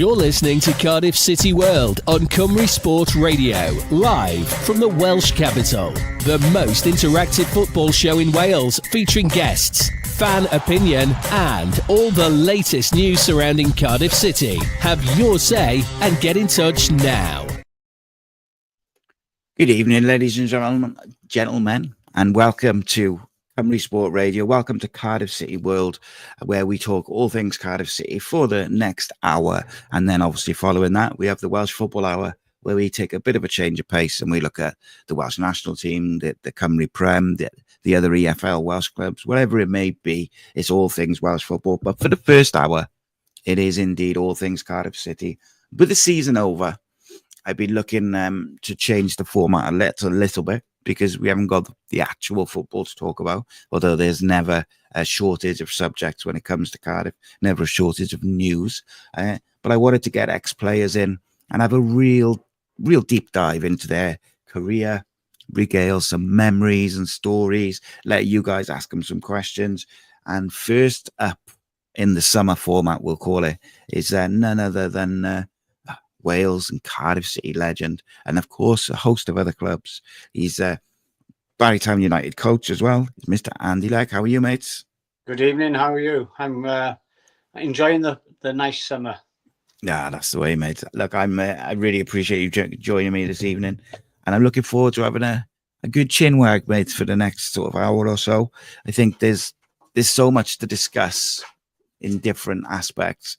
You're listening to Cardiff City World on Cymru Sport Radio, live from the Welsh capital. The most interactive football show in Wales, featuring guests, fan opinion, and all the latest news surrounding Cardiff City. Have your say and get in touch now. Good evening, ladies and gentlemen, and welcome to Cymru Sport Radio. Welcome to Cardiff City World, where we talk all things Cardiff City for the next hour. And then obviously following that, we have the Welsh Football Hour, where we take a bit of a change of pace and we look at the Welsh national team, the Cymru Prem, the other EFL Welsh clubs, whatever it may be. It's all things Welsh football. But for the first hour, it is indeed all things Cardiff City. With the season over, I've been looking to change the format a little bit, because we haven't got the actual football to talk about, although there's never a shortage of subjects when it comes to Cardiff, never a shortage of news. But I wanted to get ex-players in and have a real deep dive into their career, regale some memories and stories, let you guys ask them some questions. And first up in the summer format, we'll call it, is none other than Wales and Cardiff City legend, and of course a host of other clubs. He's Barrytown United coach as well. He's Mr. Andy Legg. How are you, mates? Good evening. How are you? I'm enjoying the nice summer. Yeah, that's the way, mate. Look, I really appreciate you joining me this evening, and I'm looking forward to having a good chin wag, mate, for the next sort of hour or so. I think there's so much to discuss in different aspects.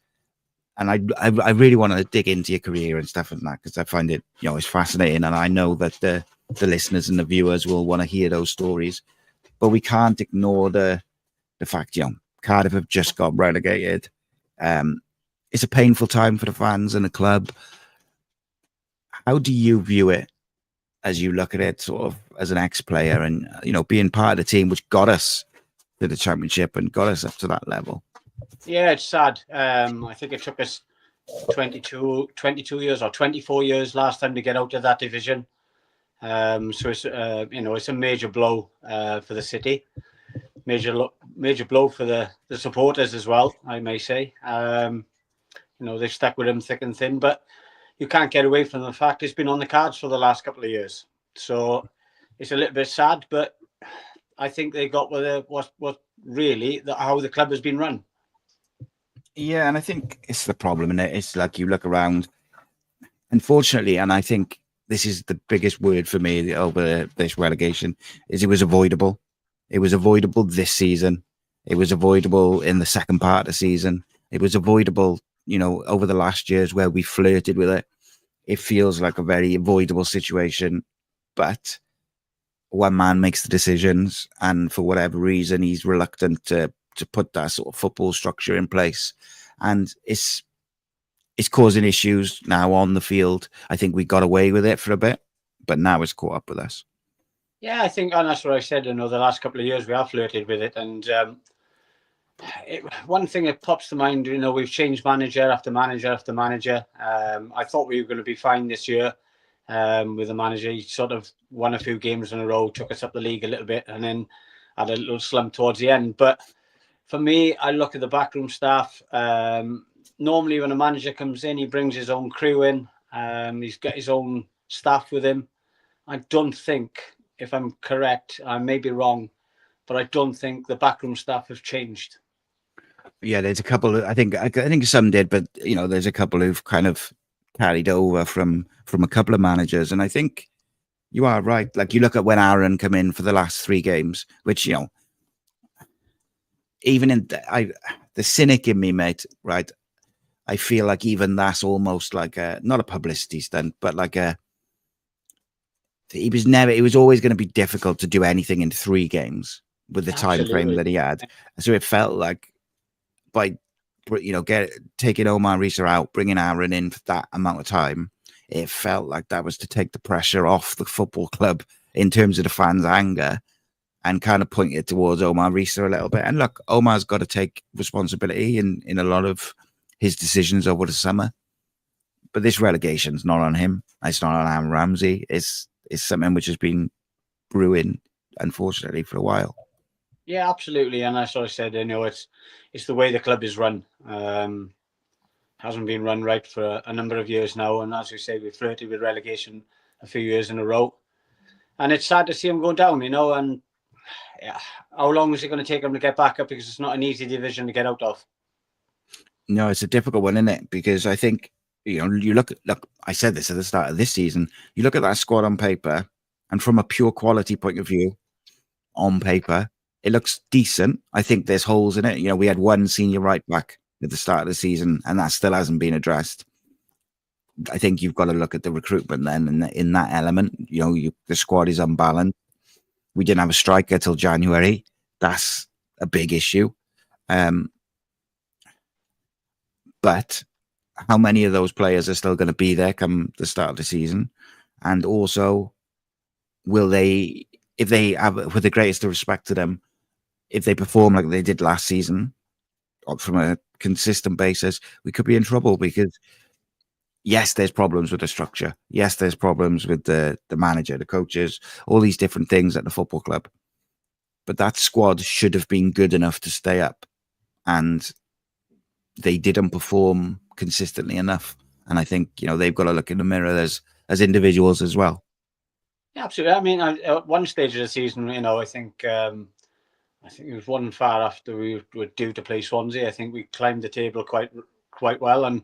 And I really want to dig into your career and stuff like that, because I find it, it's fascinating. And I know that the listeners and the viewers will want to hear those stories. But we can't ignore the fact, Cardiff have just got relegated. It's a painful time for the fans and the club. How do you view it as you look at it sort of as an ex-player and, being part of the team which got us to the championship and got us up to that level? Yeah, it's sad. I think it took us 22 years or 24 years last time to get out of that division. So it's it's a major blow for the city, major blow for the supporters as well, I may say. They stuck with him thick and thin, but you can't get away from the fact it's been on the cards for the last couple of years. So it's a little bit sad, but I think they got what really how the club has been run. Yeah, and I think it's the problem, and it's like you look around, unfortunately, and I think this is the biggest word for me over this relegation, is it was avoidable. It was avoidable this season. It was avoidable in the second part of the season. It was avoidable, over the last years where we flirted with it. It feels like a very avoidable situation, but one man makes the decisions, and for whatever reason, he's reluctant to put that sort of football structure in place, and it's causing issues now on the field. I think we got away with it for a bit, but now it's caught up with us. Yeah, I think, and that's what I said. The last couple of years we have flirted with it, and one thing that pops to mind, we've changed manager after manager after manager. I thought we were going to be fine this year with the manager. He sort of won a few games in a row, took us up the league a little bit, and then had a little slump towards the end. But for me, I look at the backroom staff. Normally, when a manager comes in, he brings his own crew in. He's got his own staff with him. I don't think, if I'm correct, I may be wrong, but I don't think the backroom staff have changed. Yeah, there's a couple. I think some did, but there's a couple who've kind of carried over from a couple of managers, and I think you are right. Like, you look at when Aaron came in for the last 3 games, which even in the cynic in me, mate, right? I feel like even that's almost like not a publicity stunt, but like it was always going to be difficult to do anything in 3 games with the time frame that he had. So it felt like by taking Omar Rhys out, bringing Aaron in for that amount of time, it felt like that was to take the pressure off the football club in terms of the fans' anger, and kind of point it towards Omar Rhys a little bit. And look, Omar's got to take responsibility in a lot of his decisions over the summer. But this relegation's not on him. It's not on Aaron Ramsey. It's something which has been brewing, unfortunately, for a while. Yeah, absolutely. And as I said, it's the way the club is run. hasn't been run right for a number of years now. And as you say, we flirted with relegation a few years in a row. And it's sad to see them going down, and yeah, how long is it going to take them to get back up? Because it's not an easy division to get out of. No, it's a difficult one, isn't it? Because I think, you look, I said this at the start of this season, you look at that squad on paper, and from a pure quality point of view, on paper, it looks decent. I think there's holes in it. We had one senior right back at the start of the season, and that still hasn't been addressed. I think you've got to look at the recruitment then, and in that element, the squad is unbalanced. We didn't have a striker till January. That's a big issue. But how many of those players are still going to be there come the start of the season? And also, will they, if they have, with the greatest of respect to them, if they perform like they did last season, from a consistent basis, we could be in trouble because, yes, there's problems with the structure. Yes, there's problems with the manager, the coaches, all these different things at the football club. But that squad should have been good enough to stay up. And they didn't perform consistently enough. And I think, they've got to look in the mirror as individuals as well. Yeah, absolutely. I mean, at one stage of the season, I think it was one far after we were due to play Swansea. I think we climbed the table quite well, and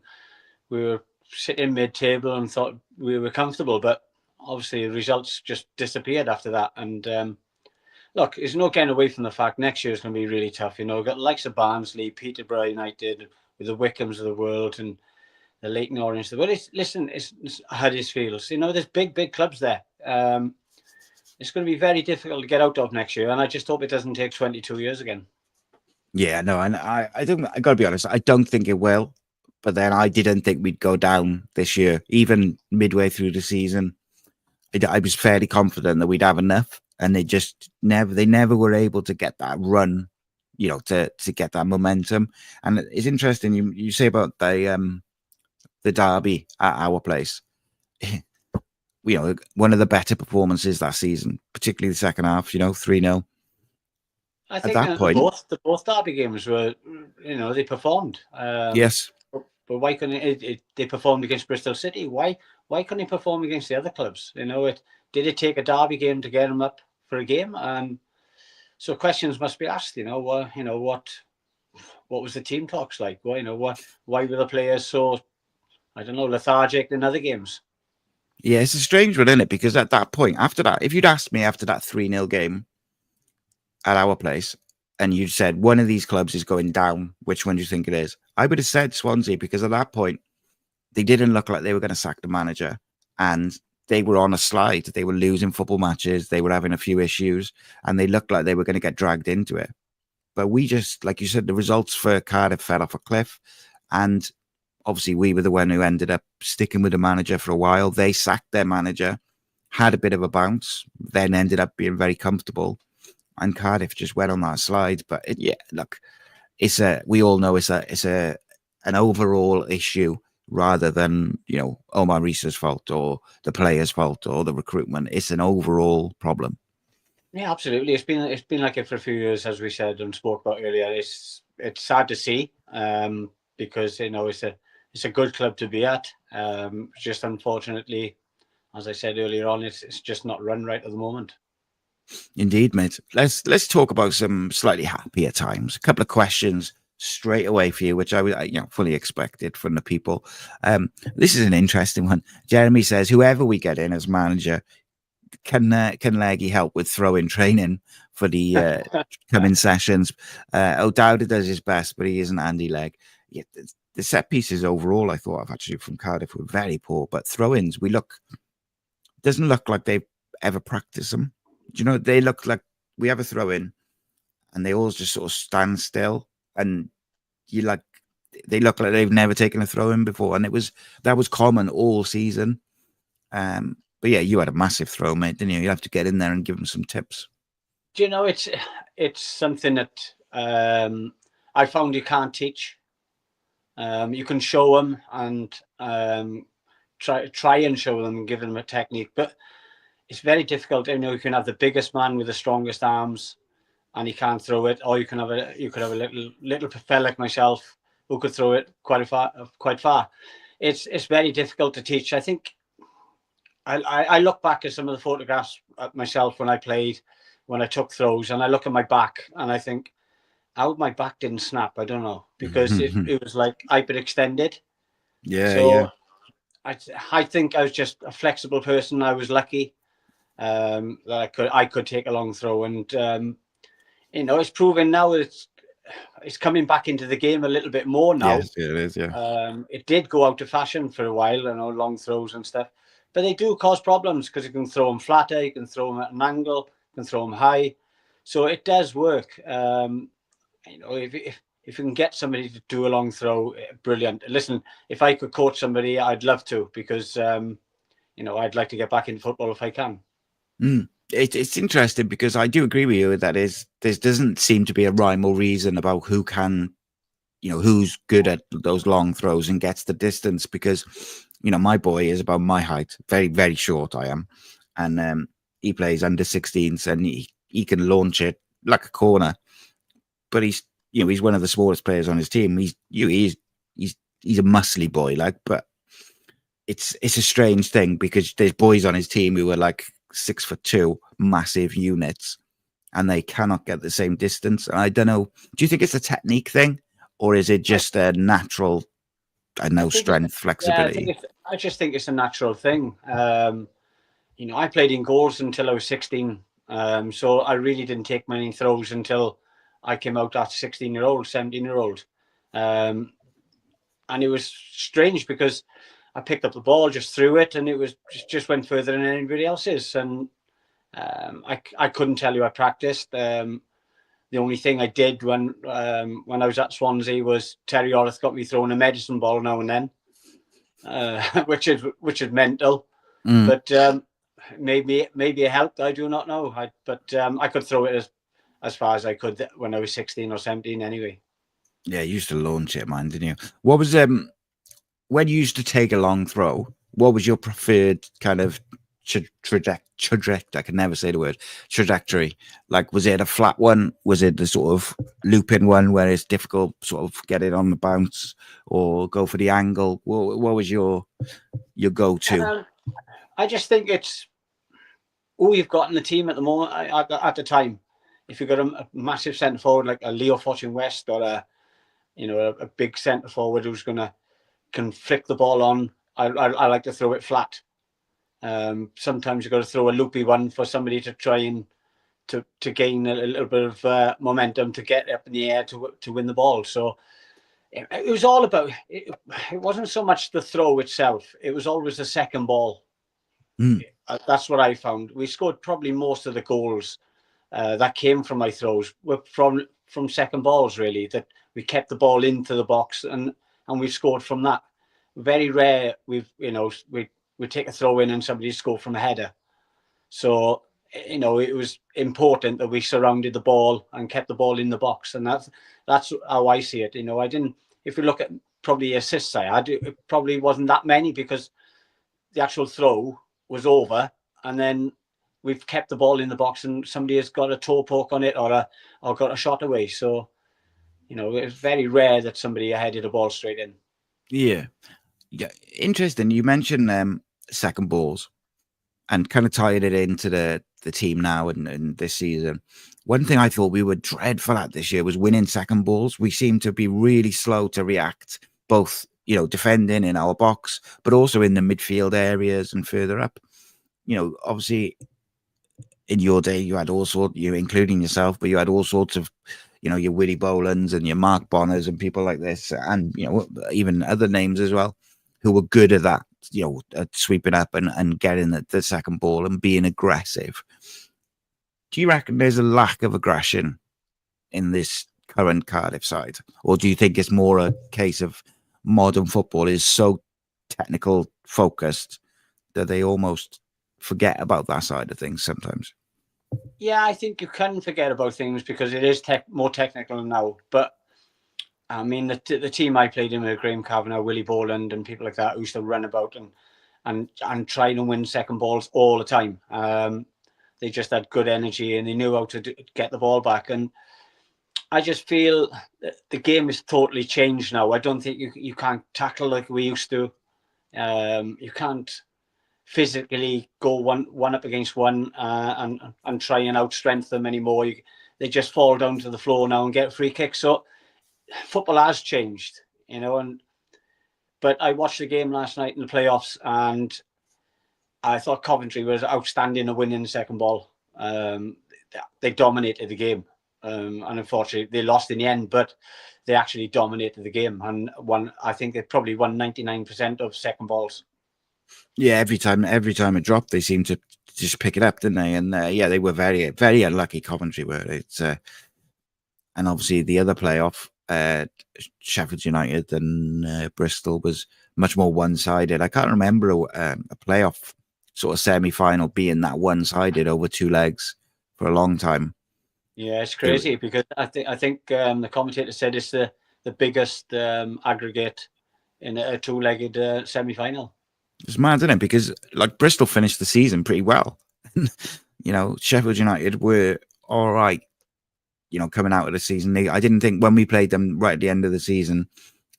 we were sitting mid-table and thought we were comfortable. But obviously, the results just disappeared after that. And look, there's no getting away from the fact next year is going to be really tough. We've got the likes of Barnsley, Peterborough United, with the Wickhams of the world, and the Leighton Orient. Well, it's Huddersfield. There's big clubs there. It's going to be very difficult to get out of next year, and I just hope it doesn't take 22 years again. Yeah, no, and I got to be honest, I don't think it will. But then I didn't think we'd go down this year. Even midway through the season, I was fairly confident that we'd have enough, and they never were able to get that run, to get that momentum. And it's interesting you say about the derby at our place. One of the better performances that season, particularly the second half. 3-0. I think at that point, both derby games were, they performed. Yes. But why couldn't they performed against Bristol City? Why couldn't they perform against the other clubs? Did it take a derby game to get them up for a game? So questions must be asked. What was the team talks like? Why were the players so, I don't know, lethargic in other games? Yeah, it's a strange one, isn't it? Because at that point, after that, if you'd asked me after that 3-0 game at our place, and you said one of these clubs is going down, which one do you think it is? I would have said Swansea, because at that point, they didn't look like they were going to sack the manager, and they were on a slide. They were losing football matches. They were having a few issues, and they looked like they were going to get dragged into it. But we just, like you said, the results for Cardiff fell off a cliff, and obviously we were the one who ended up sticking with the manager for a while. They sacked their manager, had a bit of a bounce, then ended up being very comfortable. And Cardiff just went on that slide. But look, we all know it's an overall issue rather than, Omar Rhys's fault or the players' fault or the recruitment. It's an overall problem. Yeah, absolutely. It's been like it for a few years, as we said and spoke about earlier. It's sad to see, because it's a good club to be at. Just unfortunately, as I said earlier on, it's just not run right at the moment. Indeed, mate. Let's talk about some slightly happier times. A couple of questions straight away for you, which I fully expected from the people. This is an interesting one. Jeremy says, whoever we get in as manager, can Leggy help with throw-in training for the coming sessions? O'Dowda does his best, but he isn't Andy Legg. Yeah, the set pieces overall, I thought, actually from Cardiff were very poor, but throw-ins, doesn't look like they've ever practiced them. They look like we have a throw-in and they all just sort of stand still, and they look like they've never taken a throw-in before, and that was common all season. But yeah, you had a massive throw, mate, didn't you? You have to get in there and give them some tips. It's something that I found you can't teach. You can show them and try and show them and give them a technique, but it's very difficult. You can have the biggest man with the strongest arms, and he can't throw it, or you could have a little fella like myself who could throw it quite far. It's very difficult to teach. I think I look back at some of the photographs of myself when I played, when I took throws, and I look at my back and I think, how my back didn't snap, I don't know, because it was like hyperextended. Yeah. I think I was just a flexible person. I was lucky that I could take a long throw, and it's proven now it's coming back into the game a little bit more now. Yes, it is. Yeah. It did go out of fashion for a while, long throws and stuff, but they do cause problems because you can throw them flatter, you can throw them at an angle, you can throw them high, so it does work. If you can get somebody to do a long throw, brilliant. Listen, if I could coach somebody, I'd love to, because I'd like to get back into football if I can. It's interesting because I do agree with you that there doesn't seem to be a rhyme or reason about who can, who's good at those long throws and gets the distance, because, my boy is about my height, very, very short I am. And he plays under 16s and he can launch it like a corner, but he's one of the smallest players on his team. He's a muscly boy, but it's a strange thing because there's boys on his team who are like 6'2", massive units, and they cannot get the same distance. And I don't know, do you think it's a technique thing, or is it just a natural, strength, flexibility? Yeah, I just think it's a natural thing. I played in goals until I was 16, so I really didn't take many throws until I came out at 16-year-old, 17-year-old. And it was strange because I picked up the ball, just threw it, and it was just went further than anybody else's. And I couldn't tell you I practiced. The only thing I did when I was at Swansea was Terry Orth got me throwing a medicine ball now and then, which is mental. But maybe it helped. I do not know. I could throw it as far as I could when I was 16 or 17 anyway. Yeah, you used to launch it, man, didn't you? What was when you used to take a long throw, what was your preferred kind of trajectory? I can never say the word trajectory. Like, was it a flat one? Was it the sort of looping one where it's difficult sort of get it on the bounce, or go for the angle? What was your go-to? I just think it's who you've got in the team at the moment. At the time, if you've got a massive centre forward like a Leo Fortune West, or a big centre forward who's can flick the ball on, I like to throw it flat. Sometimes you've got to throw a loopy one for somebody to try and to gain a little bit of momentum to get up in the air to win the ball. So it was all about it. It wasn't so much the throw itself, it was always the second ball. That's what I found. We scored probably most of the goals that came from my throws were from second balls, really, that we kept the ball into the box and we've scored from that. Very rare we take a throw in and somebody score from a header. So it was important that we surrounded the ball and kept the ball in the box, and that's how I see it. I didn't. If you look at probably assists I had, it probably wasn't that many because the actual throw was over, and then we've kept the ball in the box and somebody has got a toe poke on it or got a shot away. So it's very rare that somebody headed a ball straight in. Yeah, interesting. You mentioned second balls and kind of tied it into the team now and this season. One thing I thought we were dreadful at this year was winning second balls. We seem to be really slow to react, both defending in our box, but also in the midfield areas and further up. Obviously in your day you had all sorts, including yourself, but you had all sorts of your Willie Bolans and your Mark Bonners and people like this, and even other names as well, who were good at that, at sweeping up and getting the second ball and being aggressive. Do you reckon there's a lack of aggression in this current Cardiff side, or do you think it's more a case of modern football is so technical focused that they almost forget about that side of things sometimes? Yeah, I think you can forget about things because it is more technical now. But I mean, the team I played in with Graham Kavanagh, Willie Boland, and people like that who used to run about and try and win second balls all the time. They just had good energy and they knew how to get the ball back. And I just feel that the game is totally changed now. I don't think you can't tackle like we used to. You can't physically go one up against one and try and outstrength them anymore. They just fall down to the floor now and get free kicks. So football has changed, but I watched the game last night in the playoffs, and I thought Coventry was outstanding at winning the second ball. They dominated the game, and unfortunately they lost in the end, but they actually dominated the game and won. I think they probably won 99% of second balls. Yeah, every time it dropped, they seemed to just pick it up, didn't they? And yeah, they were very, very unlucky. Coventry were. And obviously the other playoff, Sheffield United and Bristol, was much more one-sided. I can't remember a playoff sort of semi-final being that one-sided over two legs for a long time. Yeah, it's crazy because I think the commentator said it's the biggest aggregate in a two-legged semi-final. It's mad, isn't it? Because like Bristol finished the season pretty well. Sheffield United were all right. Coming out of the season, I didn't think when we played them right at the end of the season,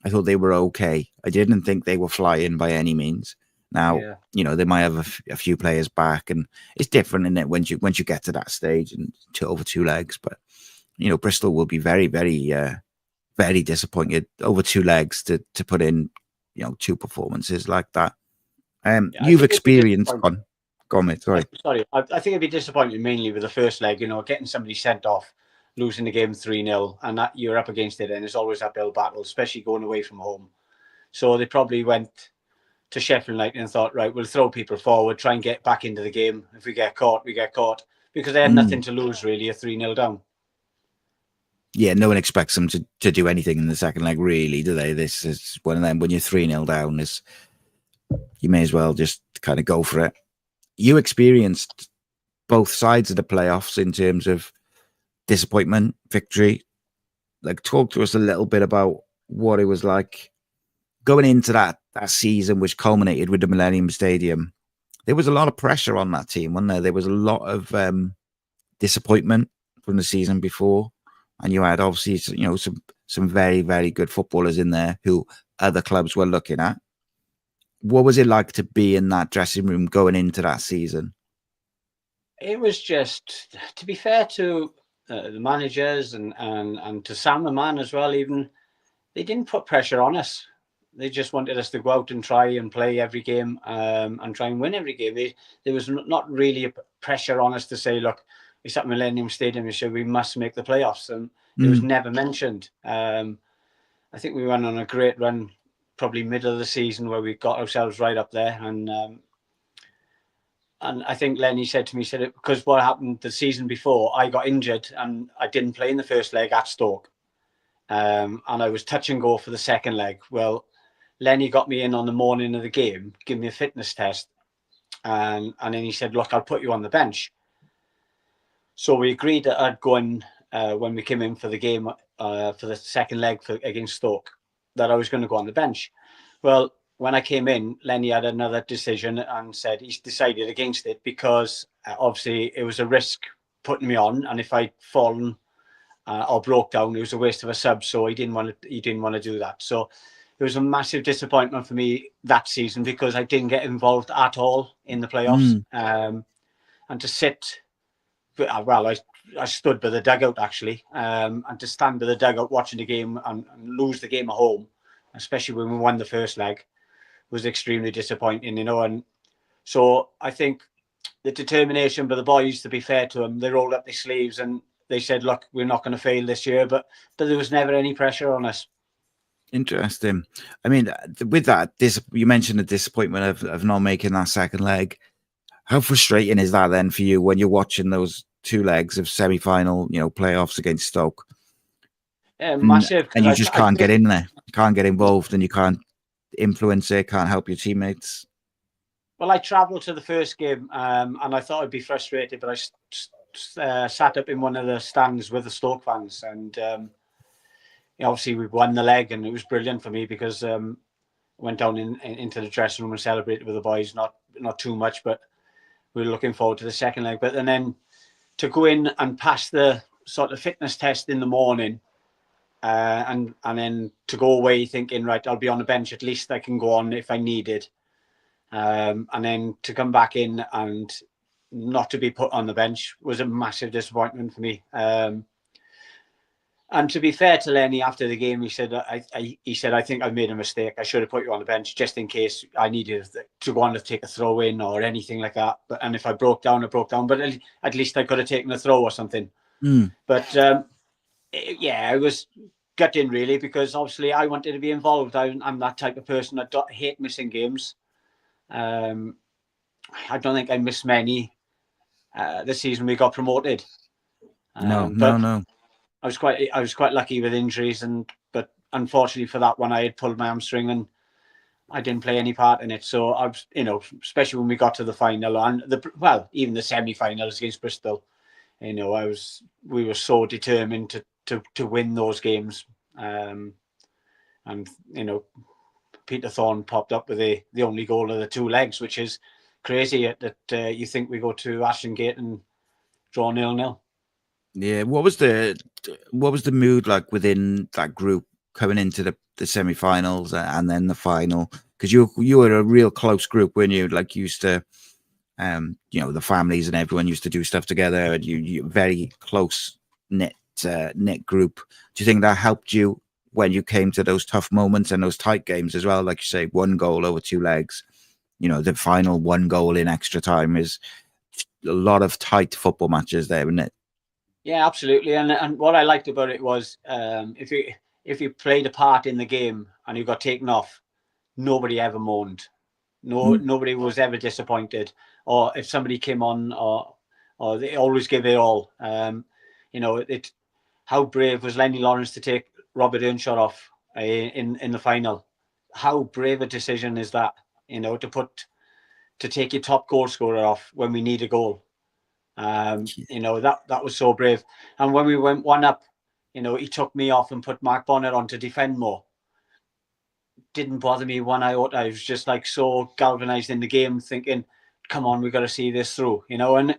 I thought they were okay. I didn't think they were flying by any means. Now, they might have a few players back, and it's different, isn't it, once you get to that stage and over two legs. But Bristol will be very, very, very disappointed over two legs to put in, two performances like that. You've experienced. Go on, mate. Sorry. I think it'd be disappointing mainly with the first leg. Getting somebody sent off, losing the game 3-0, and that you're up against it, and it's always uphill battle, especially going away from home. So they probably went to Sheffield United and thought, right, we'll throw people forward, try and get back into the game. If we get caught, we get caught, because they had nothing to lose really. A 3-0 down. Yeah, no one expects them to do anything in the second leg, really, do they? This is one of them. When you're 3-0 down, you may as well just kind of go for it. You experienced both sides of the playoffs in terms of disappointment, victory. Like, talk to us a little bit about what it was like going into that season, which culminated with the Millennium Stadium. There was a lot of pressure on that team, wasn't there? There was a lot of disappointment from the season before, and you had obviously some very, very good footballers in there who other clubs were looking at. What was it like to be in that dressing room going into that season? It was just, to be fair to the managers and to Sam the man as well, even, they didn't put pressure on us. They just wanted us to go out and try and play every game and try and win every game. There was not really a pressure on us to say, look, it's at Millennium Stadium, so we must make the playoffs. And it was never mentioned. I think we went on a great run, probably middle of the season, where we got ourselves right up there. And I think Lenny said to me, because what happened the season before, I got injured and I didn't play in the first leg at Stoke. And I was touch and go for the second leg. Well, Lenny got me in on the morning of the game, give me a fitness test. And then he said, look, I'll put you on the bench. So we agreed that I'd go in when we came in for the game, for the second leg against Stoke, that I was going to go on the bench. Well, when I came in, Lenny had another decision and said he's decided against it because obviously it was a risk putting me on. And if I'd fallen or broke down, it was a waste of a sub. So he didn't want to do that. So it was a massive disappointment for me that season because I didn't get involved at all in the playoffs. And to sit, well, I stood by the dugout actually, and to stand by the dugout watching the game and lose the game at home, especially when we won the first leg, was extremely disappointing, And so I think the determination by the boys, to be fair to them, they rolled up their sleeves and they said, look, we're not going to fail this year, but there was never any pressure on us. Interesting. I mean, with that, you mentioned the disappointment of not making that second leg. How frustrating is that then for you when you're watching those two legs of semi-final, playoffs against Stoke? Massive. And you just can't get in there, can't get involved, and you can't influence it, can't help your teammates. Well, I travelled to the first game and I thought I'd be frustrated, but I sat up in one of the stands with the Stoke fans, and obviously we won the leg, and it was brilliant for me because I went down into the dressing room and celebrated with the boys, not too much, but we were looking forward to the second leg. But and then to go in and pass the sort of fitness test in the morning, and then to go away thinking, right, I'll be on the bench, at least I can go on if I need it. And then to come back in and not to be put on the bench was a massive disappointment for me. And to be fair to Lenny, after the game, he said, I think I've made a mistake. I should have put you on the bench just in case I needed to go on to take a throw in or anything like that. And if I broke down, I broke down. But at least I could have taken a throw or something. But I was gutting really, because obviously I wanted to be involved. I'm that type of person that hate missing games. I don't think I missed many the season we got promoted. No. I was quite lucky with injuries, but unfortunately for that one, I had pulled my hamstring and I didn't play any part in it. So I was, especially when we got to the final and even the semi-finals against Bristol, we were so determined to win those games. And Peter Thorne popped up with the only goal of the two legs, which is crazy that you think we go to Ashton Gate and draw 0-0. Yeah, what was the mood like within that group coming into the semi-finals and then the final? Because you were a real close group, weren't you? Like, you used to, the families and everyone used to do stuff together, and you very close knit group. Do you think that helped you when you came to those tough moments and those tight games as well? Like you say, one goal over two legs. The final one goal in extra time is a lot of tight football matches there, isn't it? Yeah, absolutely. And what I liked about it was if you played a part in the game and you got taken off, nobody ever moaned. Nobody was ever disappointed. Or if somebody came on, or they always give it all. How brave was Lenny Lawrence to take Robert Earnshaw off in the final? How brave a decision is that? To take your top goal scorer off when we need a goal. That was so brave. And when we went 1-up, he took me off and put Mark Bonnet on to defend more. Didn't bother me one iota. I was just like so galvanized in the game, thinking, come on, we've got to see this through, and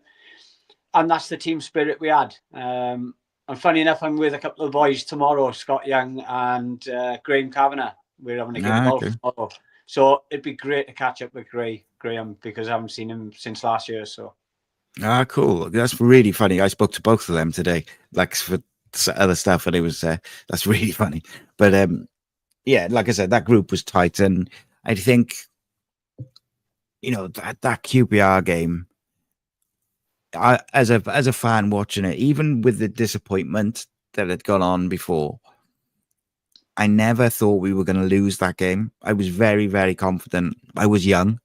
that's the team spirit we had. And funny enough, I'm with a couple of boys tomorrow, Scott Young and Graham Kavanagh. We're having a game of golf tomorrow. So it'd be great to catch up with Graham, because I haven't seen him since last year. So. Cool. That's really funny. I spoke to both of them today, like for other stuff, and it was that's really funny. But like I said, that group was tight, and I think that QPR game, as a fan watching it, even with the disappointment that had gone on before, I never thought we were going to lose that game. I was very, very confident. I was young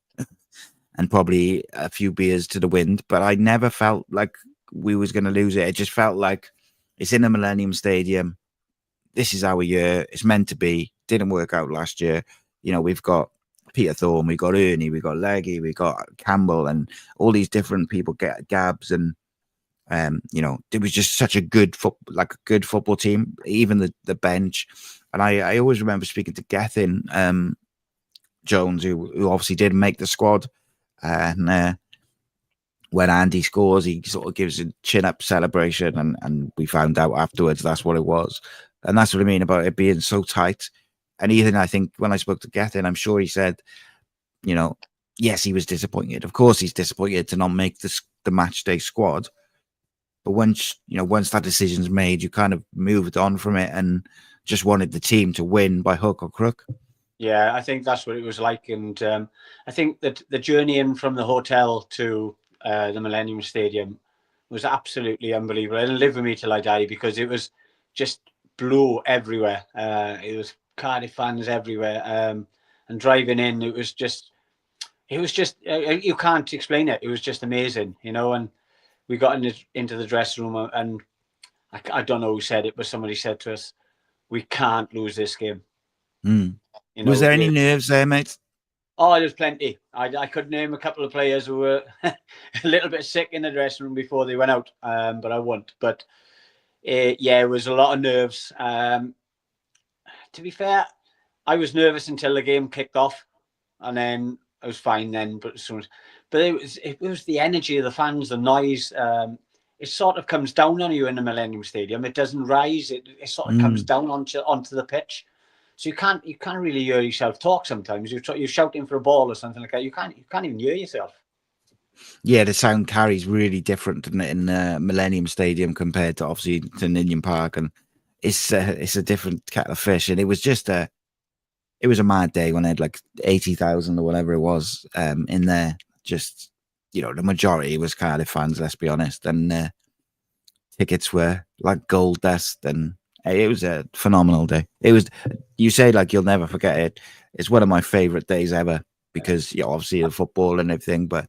and probably a few beers to the wind, but I never felt like we was going to lose it. It just felt like it's in the Millennium Stadium. This is our year. It's meant to be. Didn't work out last year. We've got Peter Thorne, we've got Ernie, we've got Leggy, we've got Campbell, and all these different people get Gabs, and it was just such a good football team, even the bench. And I always remember speaking to Gethin Jones, who obviously didn't make the squad, and when Andy scores, he sort of gives a chin up celebration, and we found out afterwards that's what it was. And that's what I mean about it being so tight. And even I think when I spoke to Gethin, I'm sure he said, yes, he was disappointed. Of course, he's disappointed to not make the match day squad. But once that decision's made, you kind of moved on from it and just wanted the team to win by hook or crook. Yeah, I think that's what it was like. And I think that the journey in from the hotel to the Millennium Stadium was absolutely unbelievable. It'll live with me till I die, because it was just blue everywhere. It was Cardiff fans everywhere. And driving in, it was just you can't explain it. It was just amazing, and we got into the dressing room, and I don't know who said it, but somebody said to us, we can't lose this game. Was there any nerves there, mate? Oh, there's plenty. I could name a couple of players who were a little bit sick in the dressing room before they went out, but I won't. But it was a lot of nerves. To be fair, I was nervous until the game kicked off, and then I was fine then. But it was the energy of the fans, the noise. it sort of comes down on you in the Millennium Stadium. It doesn't rise. It sort of comes down onto the pitch. So you can't really hear yourself talk sometimes. You're shouting for a ball or something like that. You can't even hear yourself. Yeah, the sound carries really different, doesn't it, in Millennium Stadium compared to obviously to Ninian Park, and it's a different kettle of fish. And it was a mad day when they had like 80,000 or whatever it was in there. Just, you know, the majority was Cardiff fans, let's be honest, and tickets were like gold dust, and it was a phenomenal day. It was, you say like you'll never forget it. It's one of my favorite days ever because, you know, obviously the football and everything, but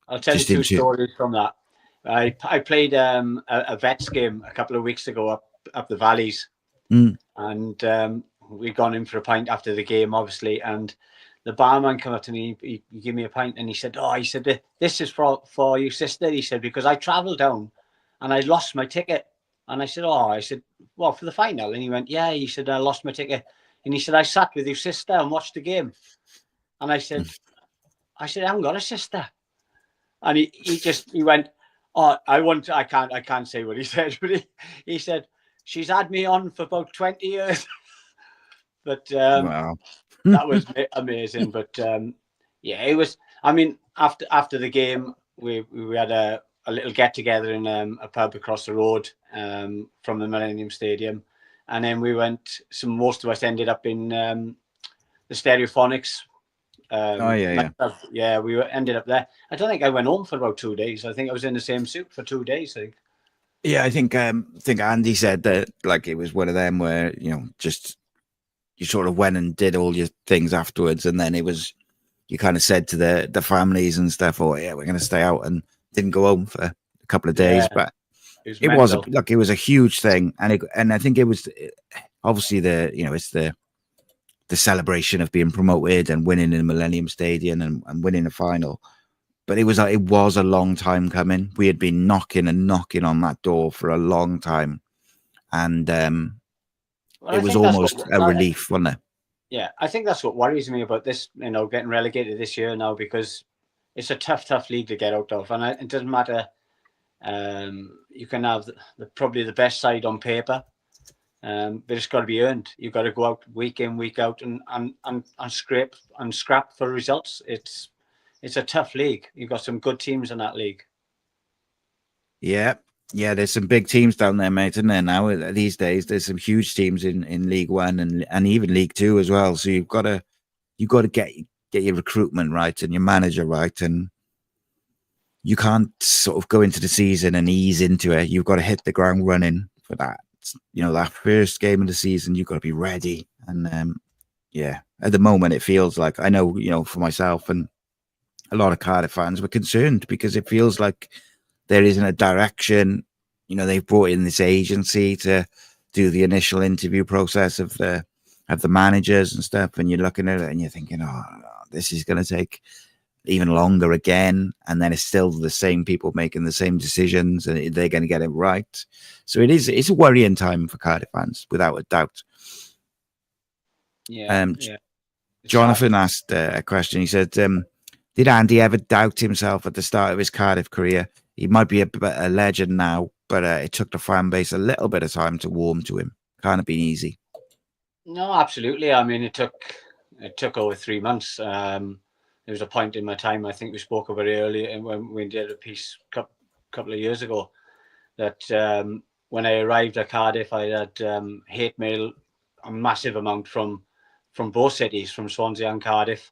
I'll tell you two stories from that. I played a Vets game a couple of weeks ago up the valleys, and we'd gone in for a pint after the game, obviously, and the barman came up to me, he gave me a pint, and he said, this is for your sister, he said, because I travelled down and I lost my ticket. And I said, well, for the final? And he went, yeah. He said, I lost my ticket. And he said, I sat with your sister and watched the game. And I said, I haven't got a sister. And he went, I can't say what he said, but he said, she's had me on for about 20 years. But wow. That was amazing. But yeah, it was, I mean, after the game, we had a little get together in a pub across the road from the Millennium Stadium. And then we went, most of us ended up in the Stereophonics. Yeah, we ended up there. I don't think I went home for about 2 days. I think I was in the same suit for 2 days, I think. Yeah, I think Andy said that like it was one of them where, you know, just you sort of went and did all your things afterwards, and then it was, you kind of said to the families and stuff, oh yeah, we're going to stay out, and didn't go home for a couple of days. But it was a huge thing, and I think it was obviously it's the celebration of being promoted and winning in the Millennium Stadium and winning a final. But it was a long time coming. We had been knocking on that door for a long time, and it was almost a relief, wasn't it? Yeah, I think that's what worries me about this, getting relegated this year now, because it's a tough league to get out of, and it doesn't matter. You can have probably the best side on paper, but it's got to be earned. You've got to go out week in, week out, and scrap for results. It's a tough league. You've got some good teams in that league. Yeah, there's some big teams down there, mate, isn't there now? These days, there's some huge teams in League One and even League Two as well. So you've got to get your recruitment right and your manager right, and you can't sort of go into the season and ease into it. You've got to hit the ground running for that. That first game of the season, you've got to be ready. And at the moment, it feels like, I know, for myself and a lot of Cardiff fans were concerned because it feels like there isn't a direction. They've brought in this agency to do the initial interview process of the managers and stuff, and you're looking at it and you're thinking, oh, this is going to take even longer again, and then it's still the same people making the same decisions, and they're going to get it right. So it's a worrying time for Cardiff fans, without a doubt. Yeah. Jonathan asked a question. He said, did Andy ever doubt himself at the start of his Cardiff career? He might be a legend now, but it took the fan base a little bit of time to warm to him. Can't have been easy. No, absolutely. I mean, it took over 3 months. There was a point in my time, I think we spoke about it earlier when we did a piece a couple of years ago, that when I arrived at Cardiff, I had hate mail, a massive amount from both cities, from Swansea and Cardiff.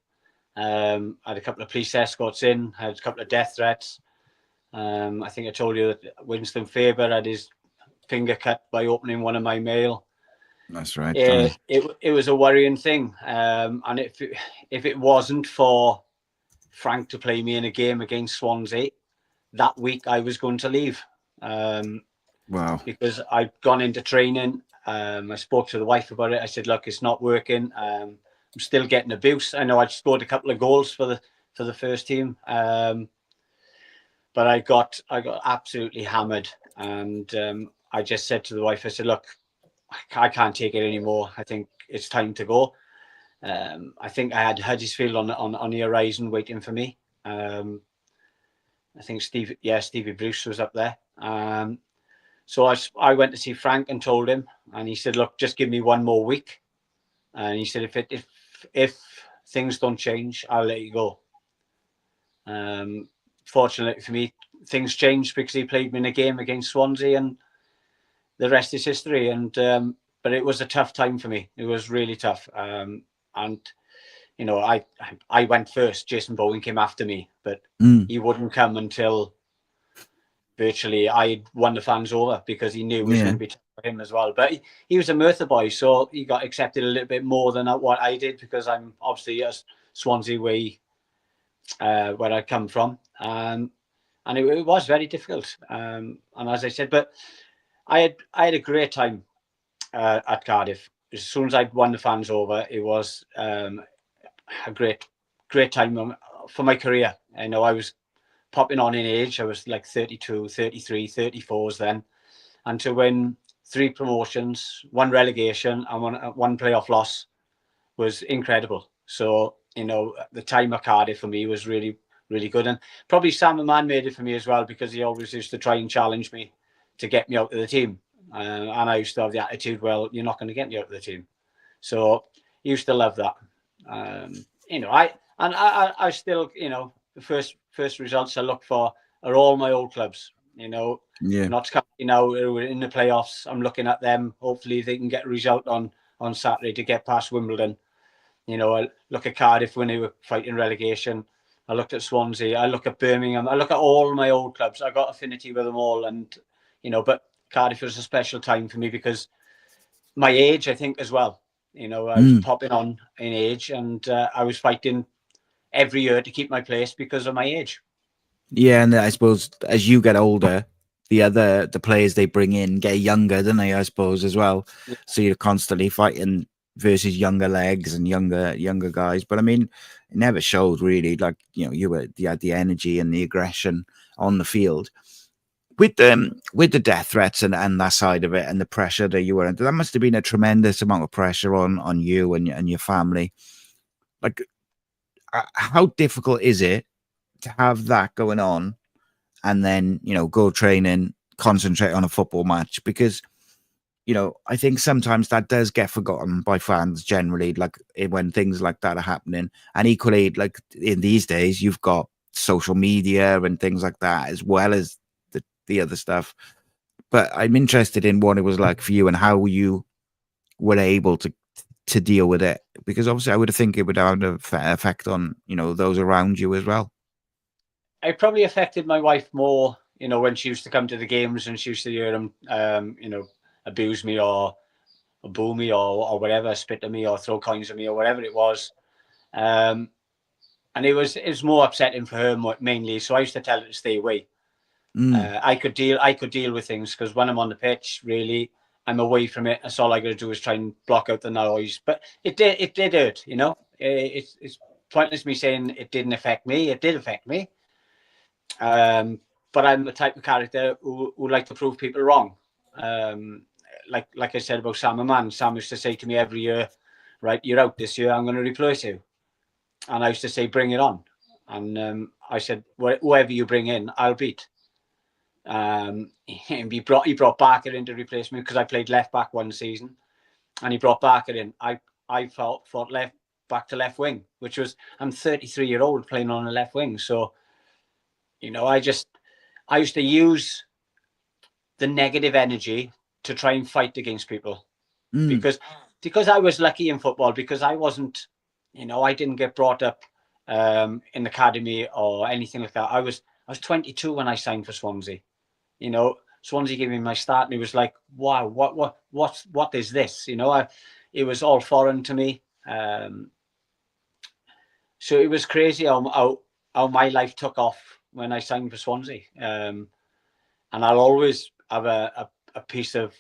I had a couple of police escorts in, had a couple of death threats. I think I told you that Winston Faber had his finger cut by opening one of my mail. That's right. It was a worrying thing. And if it wasn't for Frank to play me in a game against Swansea, that week I was going to leave. Wow. Because I'd gone into training. I spoke to the wife about it. I said, look, it's not working. I'm still getting abuse. I know I scored a couple of goals for the first team. But I got absolutely hammered. And I just said to the wife, I said, look, I can't take it anymore. I think it's time to go. I think I had Huddersfield on the horizon waiting for me. I think Stevie Bruce was up there. So I went to see Frank and told him, and he said, "Look, just give me one more week." And he said, "If things don't change, I'll let you go." Fortunately for me, things changed because he played me in a game against Swansea, and the rest is history. And but it was a tough time for me. It was really tough. And you know, I went first. Jason Bowen came after me, but he wouldn't come until virtually I won the fans over, because he knew it was going to be tough for him as well. But he was a Merthyr boy, so he got accepted a little bit more than what I did, because I'm obviously a Swansea way, where I come from. And it was very difficult. And as I said, but I had a great time at Cardiff. As soon as I'd won the fans over, it was a great time for my career. I know I was popping on in age. I was like 32, 33, 34s then. And to win 3 promotions, 1 relegation, and one playoff loss was incredible. So, you know, the time at Cardiff for me was really, really good. And probably Sam Man made it for me as well, because he always used to try and challenge me to get me out of the team. And I used to have the attitude, well, you're not going to get me out of the team. So he used to love that. You know, I still, you know, the first results I look for are all my old clubs. You know, not you know, in the playoffs. I'm looking at them. Hopefully, they can get a result on Saturday to get past Wimbledon. You know, I look at Cardiff when they were fighting relegation. I looked at Swansea. I look at Birmingham. I look at all my old clubs. I got affinity with them all, and you know, but Cardiff was a special time for me because my age, I think, as well. You know, I was popping on in age, and I was fighting every year to keep my place because of my age. Yeah, and I suppose as you get older, the players they bring in get younger, don't they? I suppose as well. Yeah. So you're constantly fighting versus younger legs and younger guys. But I mean, it never showed really. Like, you know, you had the energy and the aggression on the field. With the death threats and that side of it, and the pressure that you were under, that must have been a tremendous amount of pressure on you and your family. Like, how difficult is it to have that going on, and then, you know, go training, concentrate on a football match? Because, you know, I think sometimes that does get forgotten by fans generally, like when things like that are happening. And equally, like in these days, you've got social media and things like that, as well as the other stuff. But I'm interested in what it was like for you and how you were able to deal with it, because obviously I would think it would have an effect on, you know, those around you as well. It probably affected my wife more, you know, when she used to come to the games and she used to hear them, you know, abuse me or boo me or whatever, spit at me or throw coins at me or whatever it was. And it was more upsetting for her mainly. So I used to tell her to stay away. I could deal with things, because when I'm on the pitch, really, I'm away from it. That's all I got to do is try and block out the noise. But it did hurt, you know. It's pointless me saying it didn't affect me. It did affect me. But I'm the type of character who like to prove people wrong. Like I said about Sam Man. Sam used to say to me every year, right, you're out this year, I'm going to replace you. And I used to say, bring it on. And I said, whoever you bring in, I'll beat. He brought Barker in to replace me because I played left back one season, and he brought Barker in. I fought left back to left wing, which was, I'm 33-year-old playing on a left wing. So, you know, I used to use the negative energy to try and fight against people, because I was lucky in football, because I wasn't, you know, I didn't get brought up in the academy or anything like that. I was 22 when I signed for Swansea. You know, Swansea gave me my start, and it was like, wow, what is this? You know, it was all foreign to me. So it was crazy how my life took off when I signed for Swansea. And I'll always have a piece of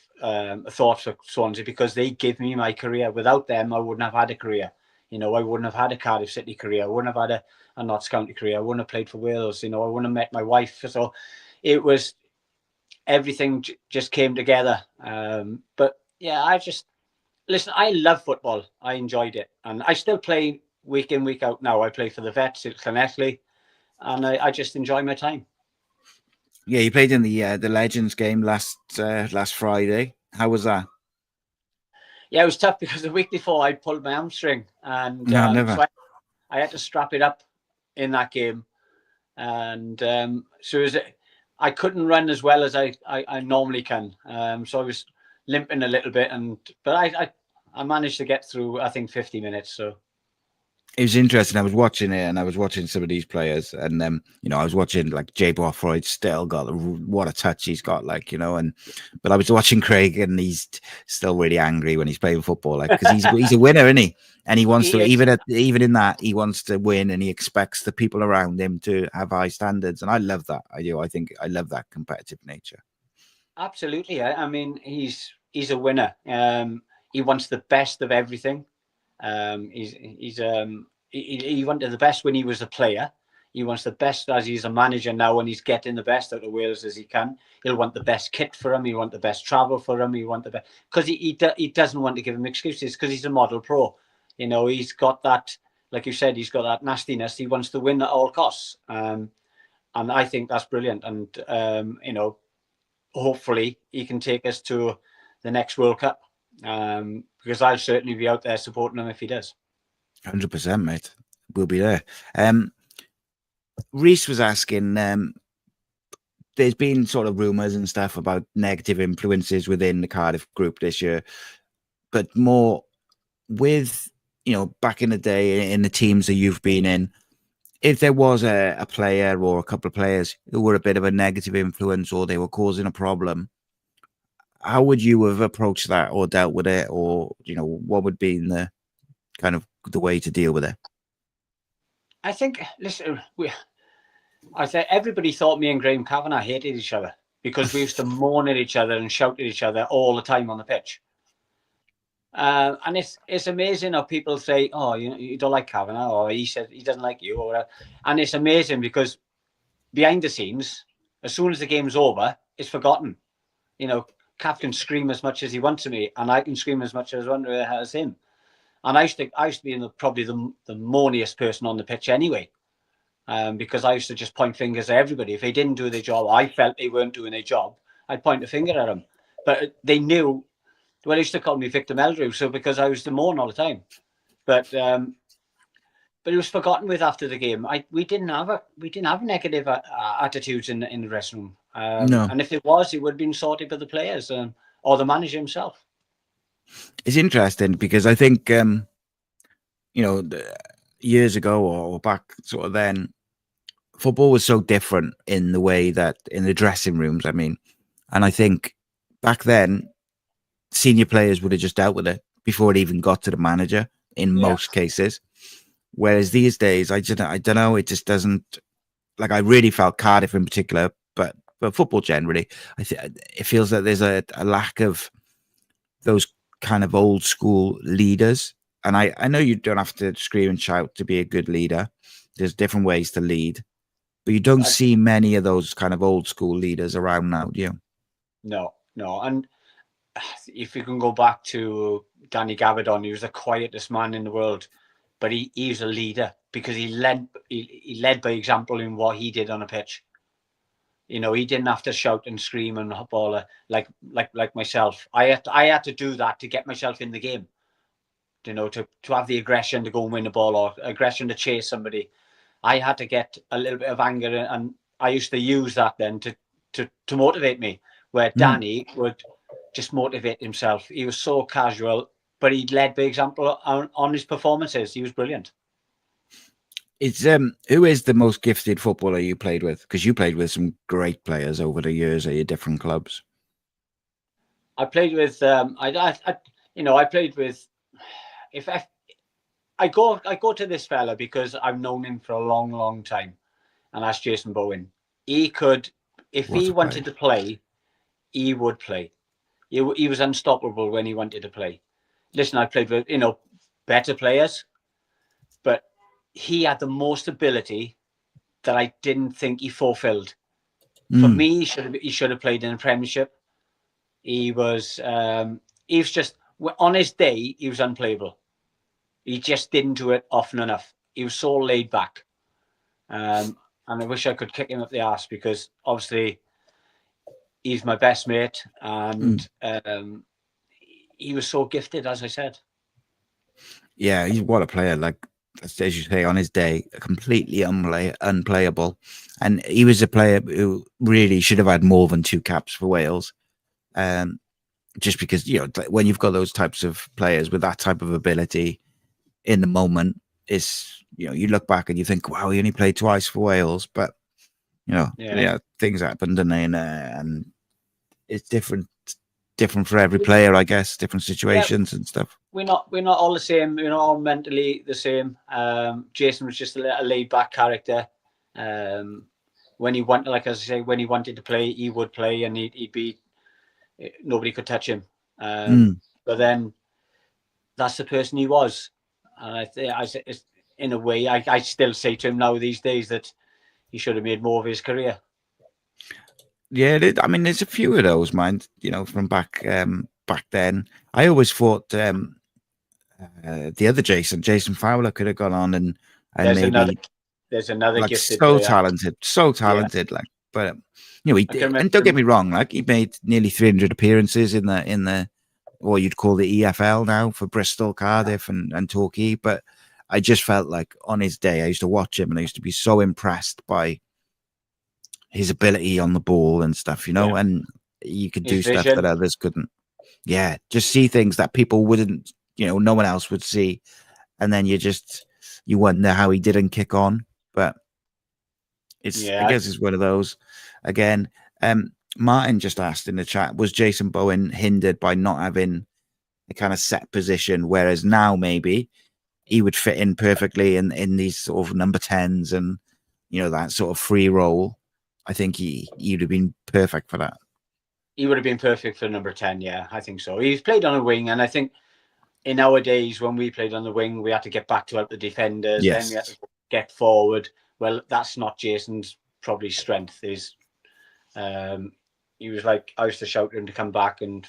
thoughts for Swansea, because they give me my career. Without them, I wouldn't have had a career. You know, I wouldn't have had a Cardiff City career. I wouldn't have had a Notts County career. I wouldn't have played for Wales. You know, I wouldn't have met my wife. So it was, everything just came together. But yeah, listen, I love football. I enjoyed it. And I still play week in, week out now. I play for the Vets at Llanelli, and I just enjoy my time. Yeah, you played in the Legends game last Friday. How was that? Yeah, it was tough because the week before I pulled my hamstring, and No, never. so I had to strap it up in that game, and so I couldn't run as well as I normally can. So I was limping a little bit, but I managed to get through, I think, 50 minutes. So It was interesting. I was watching it, and I was watching some of these players, and I was watching like Jay Bothroyd. Still got what a touch he's got, but I was watching Craig, and he's still really angry when he's playing football, like because he's a winner, isn't he? And he wants to even in that he wants to win, and he expects the people around him to have high standards, and I love that. I do. I think I love that competitive nature. Absolutely. I mean, he's a winner. He wants the best of everything. He wanted the best when he was a player. He wants the best as he's a manager now, and he's getting the best out of Wales as he can. He'll want the best kit for him. He want the best travel for him. He want the best because he doesn't want to give him excuses because he's a model pro. He's got that, like you said, he's got that nastiness. He wants to win at all costs, and I think that's brilliant. And hopefully he can take us to the next World Cup. Because I'll certainly be out there supporting him if he does. 100%, mate. We'll be there. Rhys was asking, there's been sort of rumours and stuff about negative influences within the Cardiff group this year, but more with, back in the day in the teams that you've been in, if there was a player or a couple of players who were a bit of a negative influence or they were causing a problem, how would you have approached that or dealt with it? Or, what would be the kind of the way to deal with it? I think, listen, I said everybody thought me and Graham Kavanagh hated each other because we used to moan at each other and shout at each other all the time on the pitch. And it's amazing how people say, "Oh, you don't like Kavanagh," or he said he doesn't like you, or whatever. And it's amazing because behind the scenes, as soon as the game's over, it's forgotten. Kav can scream as much as he wants to me, and I can scream as much as I want as him. And I used to be probably the moaniest person on the pitch anyway, because I used to just point fingers at everybody. If they didn't do their job, I felt they weren't doing their job, I'd point a finger at them. But they knew. Well, they used to call me Victor Meldrew, so because I was the moan all the time. But it was forgotten with after the game. We didn't have negative attitudes in the dressing room. No. And if it was, it would have been sorted by the players or the manager himself. It's interesting because I think, years ago or back sort of then, football was so different in the way that in the dressing rooms, and I think back then, senior players would have just dealt with it before it even got to the manager in most cases. Whereas these days, I don't know, it just doesn't, like I really felt Cardiff in particular, but football generally, it feels that there's a lack of those kind of old school leaders. And I know you don't have to scream and shout to be a good leader. There's different ways to lead, but you don't see many of those kind of old school leaders around now, do you? No. And if you can go back to Danny Gabardon, he was the quietest man in the world, but he was a leader because he led by example in what he did on a pitch. He didn't have to shout and scream and holler like myself. I had to do that to get myself in the game. To have the aggression to go and win the ball or aggression to chase somebody. I had to get a little bit of anger, and I used to use that then to motivate me. Where Danny would just motivate himself. He was so casual, but he led by example on his performances. He was brilliant. It's who is the most gifted footballer you played with? Because you played with some great players over the years at your different clubs. I played with I played with. If I go to this fella because I've known him for a long, long time, and that's Jason Bowen. He could, if he wanted to play, he would play. He was unstoppable when he wanted to play. Listen, I played with better players, but he had the most ability that I didn't think he fulfilled. For me, he should have played in the Premiership. He was just on his day he was unplayable. He just didn't do it often enough. He was so laid back, and I wish I could kick him up the arse because obviously he's my best mate, and he was so gifted, as I said. Yeah, he's what a player. Like as you say, on his day, completely unplayable, and he was a player who really should have had more than 2 caps for Wales. Just because when you've got those types of players with that type of ability in the moment, is you look back and you think, wow, he only played twice for Wales, but things happened, and it's different for every player, I guess, different situations and stuff. We're not all the same. We're not all mentally the same. Jason was just a laid back character. When he wanted, like as I say, when he wanted to play, he would play, and he'd be nobody could touch him. But then that's the person he was, and I think in a way, I still say to him now these days that he should have made more of his career. Yeah, I mean, there's a few of those, mind, from back then. I always thought the other Jason Fowler could have gone on and there's another like gifted so player. talented, like, but he did, and don't get me wrong, like he made nearly 300 appearances in the what you'd call the EFL now for Bristol, Cardiff, and Torquay, but I just felt like on his day, I used to watch him and I used to be so impressed by his ability on the ball and stuff, and you could do stuff that others couldn't. Yeah, just see things that people wouldn't, no one else would see, and then you wonder how he didn't kick on. But I guess it's one of those. Again, Martin just asked in the chat, was Jason Bowen hindered by not having a kind of set position, whereas now maybe he would fit in perfectly in these sort of number 10s and that sort of free role? I think he'd have been perfect for that. He would have been perfect for number 10. Yeah, I think so. He's played on a wing, and I think in our days when we played on the wing, we had to get back to help the defenders. Yes. Then we had to get forward. Well, that's not Jason's probably strength. He was like, I used to shout to him to come back, and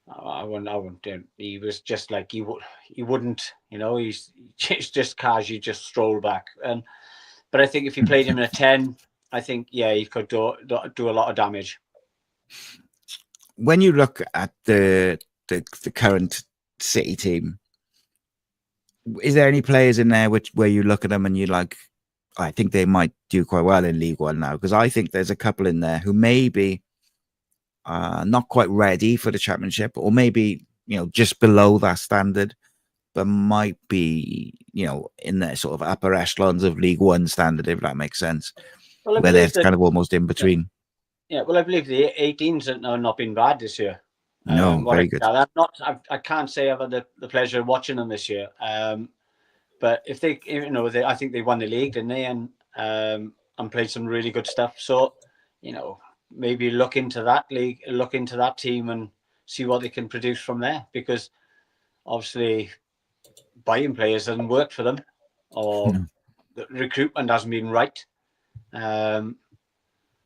I wouldn't. He was just like he wouldn't. He's just casually just stroll back. But I think if you played him in a 10, I think he could do a lot of damage. When you look at the current City team, is there any players in there where you look at them and you're like, I think they might do quite well in League One now? Because I think there's a couple in there who maybe not quite ready for the Championship, or maybe just below that standard, but might be in the sort of upper echelons of League One standard, if that makes sense. Well, where they're kind of almost in between. Yeah, well, I believe the 18s have not been bad this year. No, very good. I can't say I've had the pleasure of watching them this year. But if they, I think they won the league, didn't they? And played some really good stuff. So, maybe look into that league, look into that team, and see what they can produce from there. Because obviously, buying players doesn't work for them, or the recruitment hasn't been right.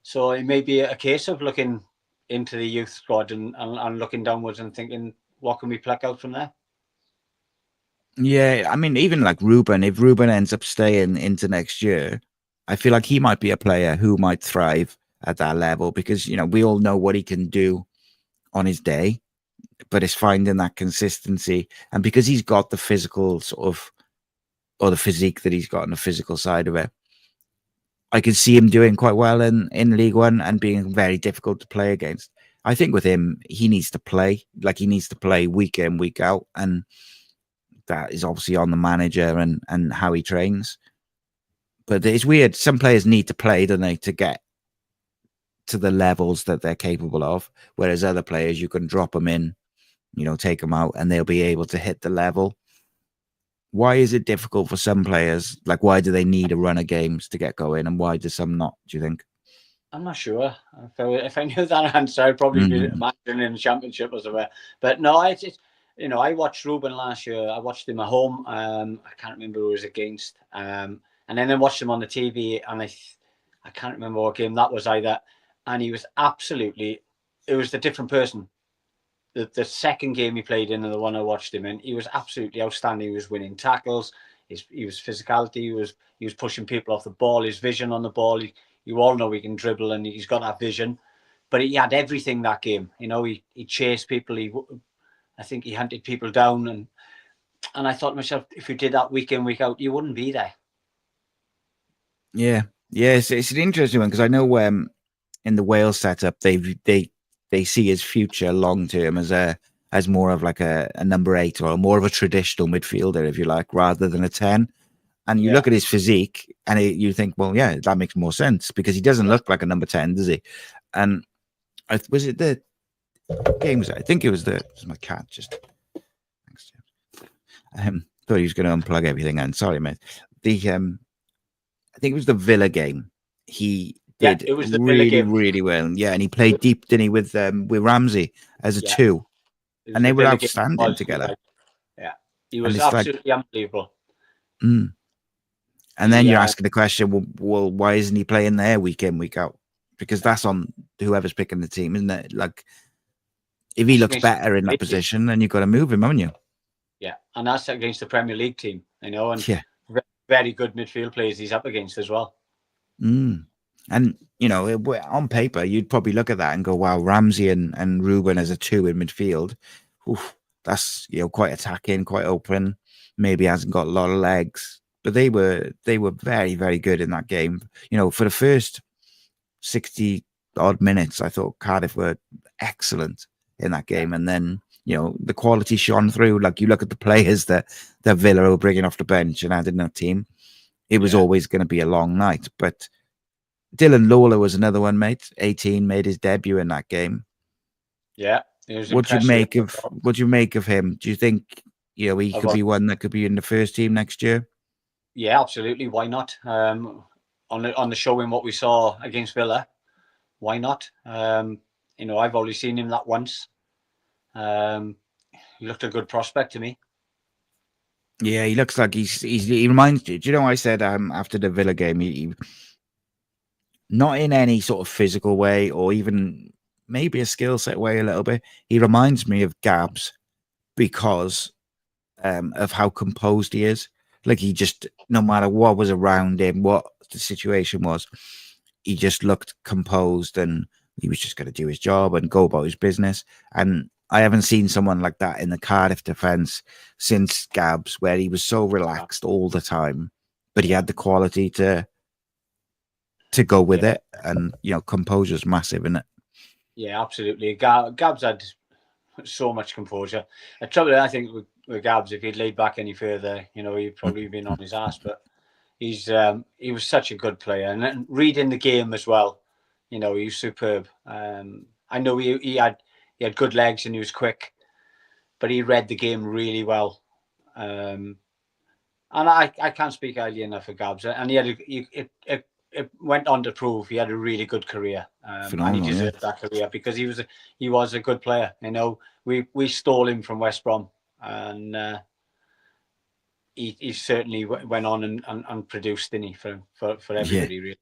So it may be a case of looking into the youth squad and looking downwards and thinking, what can we pluck out from there? Yeah, I mean, even like Ruben, if Ruben ends up staying into next year, I feel like he might be a player who might thrive at that level, because, we all know what he can do on his day, but it's finding that consistency. And because he's got the physical sort of, or the physique that he's got on the physical side of it, I could see him doing quite well in League One and being very difficult to play against. I think with him, he needs to play. Like, he needs to play week in, week out. And that is obviously on the manager and how he trains. But it's weird. Some players need to play, don't they, to get to the levels that they're capable of. Whereas other players, you can drop them in, take them out, and they'll be able to hit the level. Why is it difficult for some players? Like, why do they need a run of games to get going, and why do some not, do you think? I'm not sure. If I knew that answer, I'd probably be imagining in the Championship or somewhere. But no, I watched Ruben last year. I watched him at home. I can't remember who he was against. And then I watched him on the TV, and I can't remember what game that was either. And he was it was a different person. The second game he played in and the one I watched him in, he was absolutely outstanding. He was winning tackles. He was physicality. He was pushing people off the ball. His vision on the ball. You all know he can dribble, and he's got that vision. but he had everything that game. You know, he chased people. I think he hunted people down, and I thought to myself, if you did that week in, week out, you wouldn't be there. Yeah, it's an interesting one because I know in the Wales setup they see his future long term as more of like a number 8 or more of a traditional midfielder, if you like, rather than a 10. And you look at his physique and you think, well, yeah, that makes more sense because he doesn't look like a number 10, does he? And was it the game? I think it was my cat just. Thanks, thought he was going to unplug everything. And sorry, mate. I think it was the Villa game. He did it was the really, Villa game. really well. Yeah, and he played deep, didn't he, with Ramsey as a 2, and they were outstanding together. Yeah, he was absolutely unbelievable. And then you're asking the question, well, why isn't he playing there week in, week out? Because that's on whoever's picking the team, isn't it? Like, if he looks better in that position, then you've got to move him, haven't you? Yeah, and that's against the Premier League team, you know, and very good midfield players he's up against as well. And, you know, on paper, you'd probably look at that and go, wow, Ramsey and Ruben as a 2 in midfield. Oof, that's, you know, quite attacking, quite open. Maybe hasn't got a lot of legs. But they were very, very good in that game. You know, for the first 60 odd minutes, I thought Cardiff were excellent in that game. And then, you know, the quality shone through. Like, you look at the players that Villa were bringing off the bench and adding that team. It was always going to be a long night. But Dylan Lawler was another one, mate. 18, made his debut in that game. Yeah. It was what do you make of him? Do you think, you know, he could be one that could be in the first team next year? Yeah, absolutely. Why not? On the showing what we saw against Villa, why not? You know, I've only seen him that once. He looked a good prospect to me. Yeah, he looks like he reminds you. Do you know, I said after the Villa game, he not in any sort of physical way or even maybe a skill set way a little bit. He reminds me of Gabs because of how composed he is. Like, he just, no matter what was around him, what the situation was, he just looked composed and he was just going to do his job and go about his business. And I haven't seen someone like that in the Cardiff defence since Gabs, where he was so relaxed all the time, but he had the quality to go with it. And, you know, composure's massive, isn't it? Yeah, absolutely. Gabs had so much composure. The trouble, I think, with Gabs, if he'd laid back any further, you know, he'd probably been on his ass. But he was such a good player, and reading the game as well. You know, he was superb. I know he had good legs and he was quick, but he read the game really well. And I can't speak highly enough of Gabs. And it went on to prove he had a really good career. And he deserved that career because he was a good player. You know, we stole him from West Brom, and he certainly went on and produced, didn't he, for everybody, really.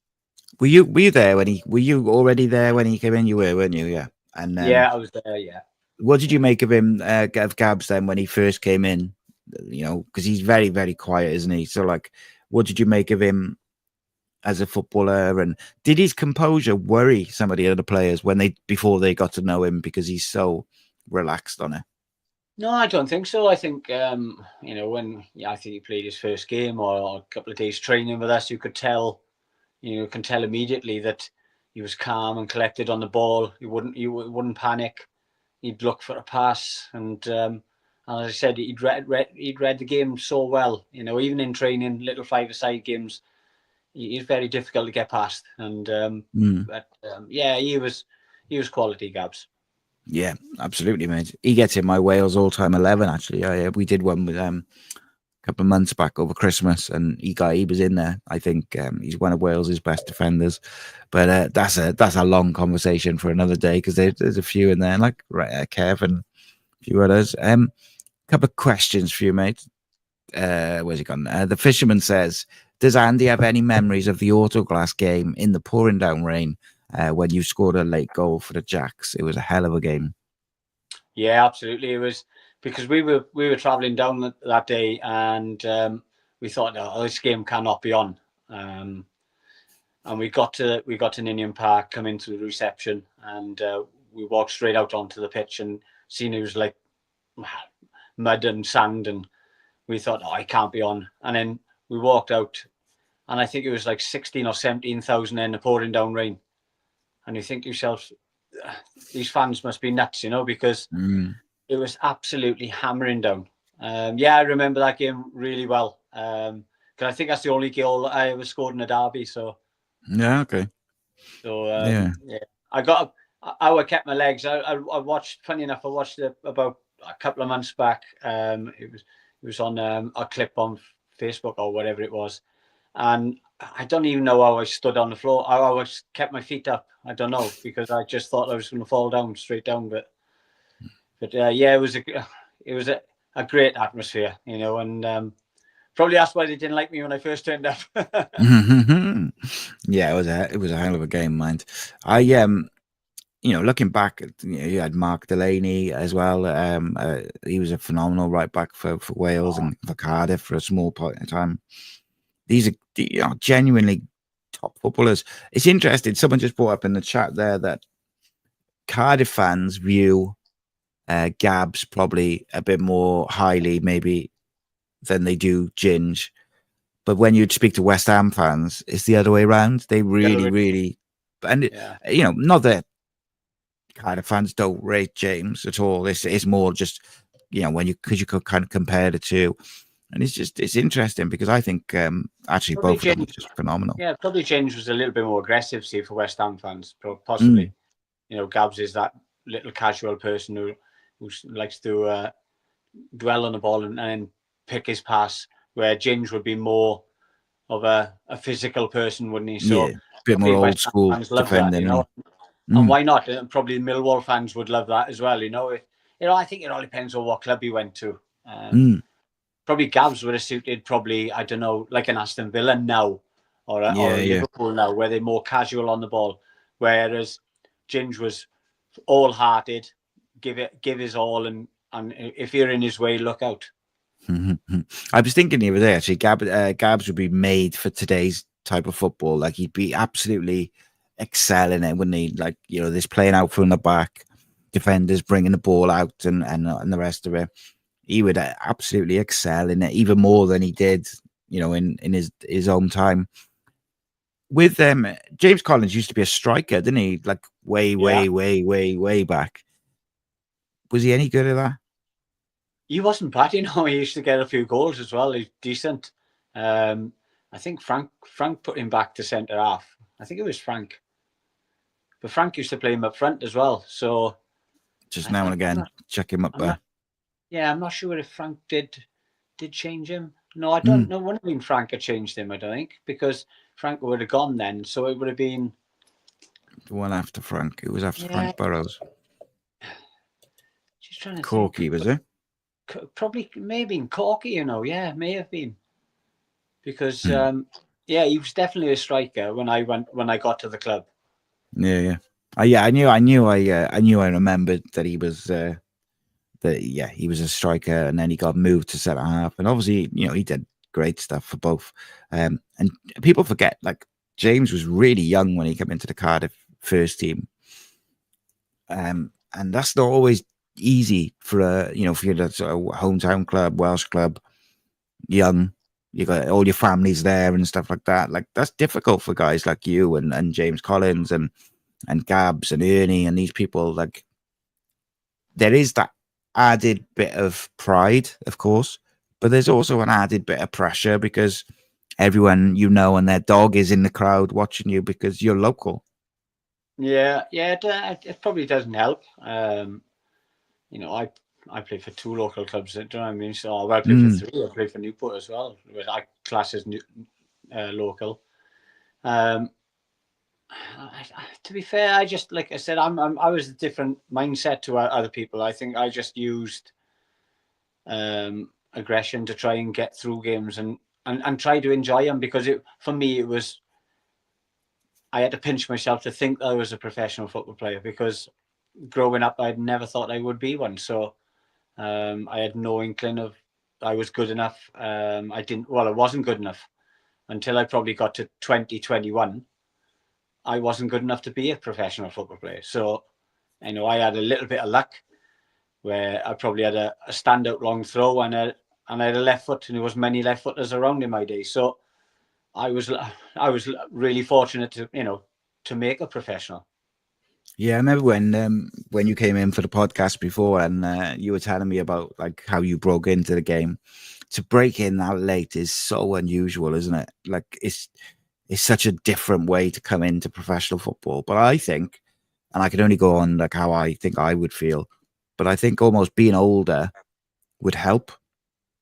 Were you there when were you already there when he came in? You were, weren't you? Yeah. And yeah, I was there. Yeah. What did you make of him, of Gabs, then when he first came in? You know, because he's very, very quiet, isn't he? So, like, what did you make of him as a footballer? And did his composure worry some of the other players before they got to know him because he's so relaxed on it? No, I don't think so. I think you know, when I think he played his first game or a couple of days training with us, you can tell immediately that he was calm and collected on the ball. He wouldn't panic. He'd look for a pass, and as I said, he'd read the game so well. You know, even in training, little five-a-side games, he's very difficult to get past. And yeah, he was quality, Gabs. Yeah, absolutely, mate. He gets in my Wales all-time 11. Actually, yeah, we did one with a couple of months back over Christmas, and he was in there. I think he's one of Wales's best defenders. But that's a long conversation for another day because there's a few in there, like Kev and a few others. Couple of questions for you, mate. Where's he gone? The Fisherman says, does Andy have any memories of the Autoglass game in the pouring down rain when you scored a late goal for the Jacks? It was a hell of a game. Yeah, absolutely. It was because we were travelling down that day, and we thought, oh, this game cannot be on. and we got to Ninian Park, come into the reception, and we walked straight out onto the pitch, and seen it was like mud and sand, and we thought, oh, I can't be on. And then we walked out, and I think it was like 16 or 17,000 in the pouring down rain. And you think to yourself, these fans must be nuts, because it was absolutely hammering down. I remember that game really well. Because I think that's the only goal I ever scored in a derby. So yeah, okay. So I kept my legs. I watched. Funny enough, I watched it about a couple of months back. It was on a clip on Facebook or whatever it was, and I don't even know how I stood on the floor. I always kept my feet up. I don't know, because I just thought I was going to fall down straight down. But it was a great atmosphere, and probably that's why they didn't like me when I first turned up. Yeah, it was a hell of a game, mind. Looking back, you had Mark Delaney as well. He was a phenomenal right back for Wales and for Cardiff for a small point in time. These are genuinely top footballers. It's interesting. Someone just brought up in the chat there that Cardiff fans view Gabs probably a bit more highly, maybe, than they do Ginge. But when you speak to West Ham fans, it's the other way around. They really, and not that Cardiff fans don't rate James at all. It's more just because you could kind of compare the two, and it's interesting because I think actually probably both of them are just phenomenal. Yeah, probably James was a little bit more aggressive, see, for West Ham fans, possibly. Gabs is that little casual person who likes to dwell on the ball and then pick his pass, where Ginge would be more of a physical person, wouldn't he? So a bit more old school defending. And why not? Probably Millwall fans would love that as well. I think it all depends on what club he went to. Probably Gabs would have suited, I don't know, like an Aston Villa now, or a Liverpool now, where they're more casual on the ball. Whereas Ginge was all-hearted, give his all, and if you're in his way, look out. I was thinking the other day, actually, Gabs would be made for today's type of football. Like, he'd be absolutely excelling it, wouldn't he? Like, this playing out from the back, defenders bringing the ball out, and the rest of it. He would absolutely excel in it, even more than he did, in his own time. With James Collins used to be a striker, didn't he? Like way back. Was he any good at that? He wasn't bad, He used to get a few goals as well. He's decent. I think Frank put him back to centre half. I think it was Frank. But Frank used to play him up front as well. So just now and again, check him up there. I'm not sure if Frank did change him. No, I don't know. Wouldn't have been Frank had changed him, I don't think, because Frank would have gone then. So it would have been the one after Frank. It was after Frank Burrows. Just trying to Corky, was it? Probably, maybe in Corky, may have been, because he was definitely a striker when I got to the club. I remembered that he was he was a striker, and then he got moved to centre half, and obviously he did great stuff for both. And people forget, like, James was really young when he came into the Cardiff first team, and that's not always easy for a hometown club, Welsh club, young. You got all your families there and stuff like that. Like, that's difficult for guys like you and James Collins and Gabs and Ernie and these people. Like, there is that added bit of pride, of course, but there's also an added bit of pressure because everyone and their dog is in the crowd watching you because you're local. It probably doesn't help. I play for two local clubs. Do you know what I mean? So I play for three. I play for Newport as well, which I class as local. To be fair, I just, like I said, I was a different mindset to other people. I think I just used aggression to try and get through games and try to enjoy them, because for me it was, I had to pinch myself to think that I was a professional football player, because growing up I'd never thought I would be one. So I had no inkling of I was good enough. I wasn't good enough until I probably got to 2021. I wasn't good enough to be a professional football player. So, I had a little bit of luck where I probably had a standout long throw and I had a left foot, and there was many left footers around in my day. So I was really fortunate to make a professional. Yeah, I remember when you came in for the podcast before, and you were telling me about like how you broke into the game. To break in that late is so unusual, isn't it? Like it's such a different way to come into professional football. But I think, and I can only go on like how I think I would feel, but I think almost being older would help.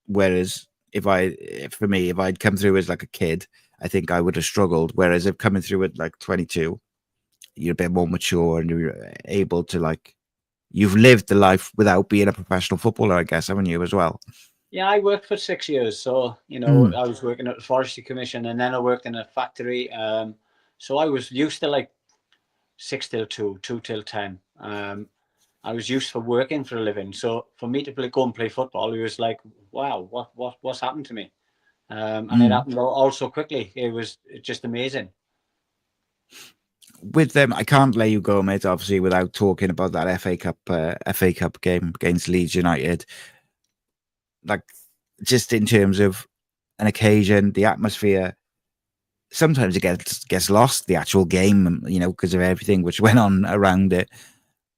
Whereas if I'd come through as like a kid, I think I would have struggled. Whereas if coming through at like 22, you're a bit more mature and you're able to like, you've lived the life without being a professional footballer, I guess, haven't you as well? Yeah, I worked for 6 years. So, I was working at the Forestry Commission, and then I worked in a factory. So I was used to like 6 till 2, 2 till 10. I was used for working for a living. So for me to go and play football, it was like, wow, what's happened to me? And it happened all so quickly. It was just amazing. With them, I can't let you go, mate, obviously, without talking about that FA Cup game against Leeds United. Like, just in terms of an occasion, the atmosphere, sometimes it gets lost, the actual game, because of everything which went on around it.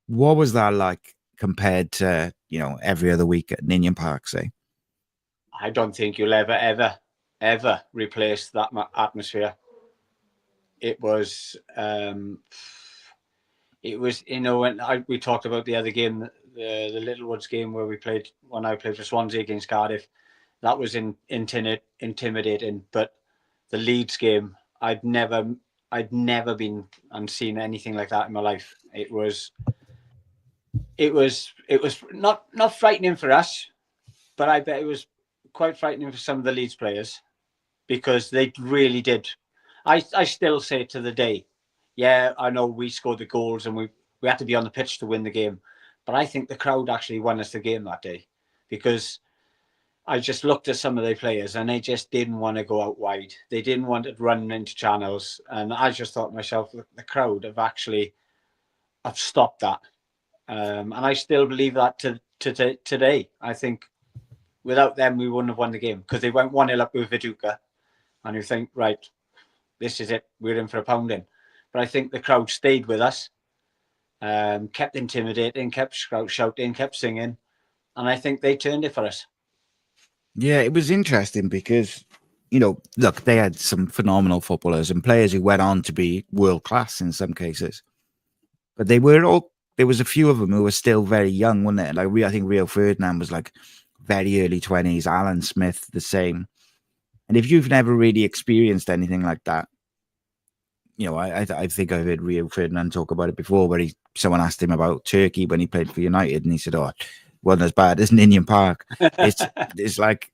What was that like compared to, every other week at Ninian Park, say? I don't think you'll ever replace that atmosphere. It was, when we talked about the other game, the Littlewoods game when I played for Swansea against Cardiff, that was intimidating. But the Leeds game, I'd never been and seen anything like that in my life. It was not frightening for us, but I bet it was quite frightening for some of the Leeds players, because they really did. I still say to the day, yeah, I know we scored the goals and we had to be on the pitch to win the game, but I think the crowd actually won us the game that day, because I just looked at some of the players and they just didn't want to go out wide. They didn't want to run into channels, and I just thought to myself, the crowd have stopped that, and I still believe that to today. I think without them we wouldn't have won the game, because they went 1-0 up with Viduka, and you think, right, this is it, we're in for a pounding. But I think the crowd stayed with us, kept intimidating, kept shouting, kept singing, and I think they turned it for us. Yeah, it was interesting because, look, they had some phenomenal footballers and players who went on to be world class in some cases. But there was a few of them who were still very young, wasn't it? Like, I think Rio Ferdinand was like very early 20s, Alan Smith, the same. And if you've never really experienced anything like that, I think I've heard Rio Ferdinand talk about it before, where someone asked him about Turkey when he played for United, and he said, "Oh, it wasn't as bad as Ninian Park." It's like,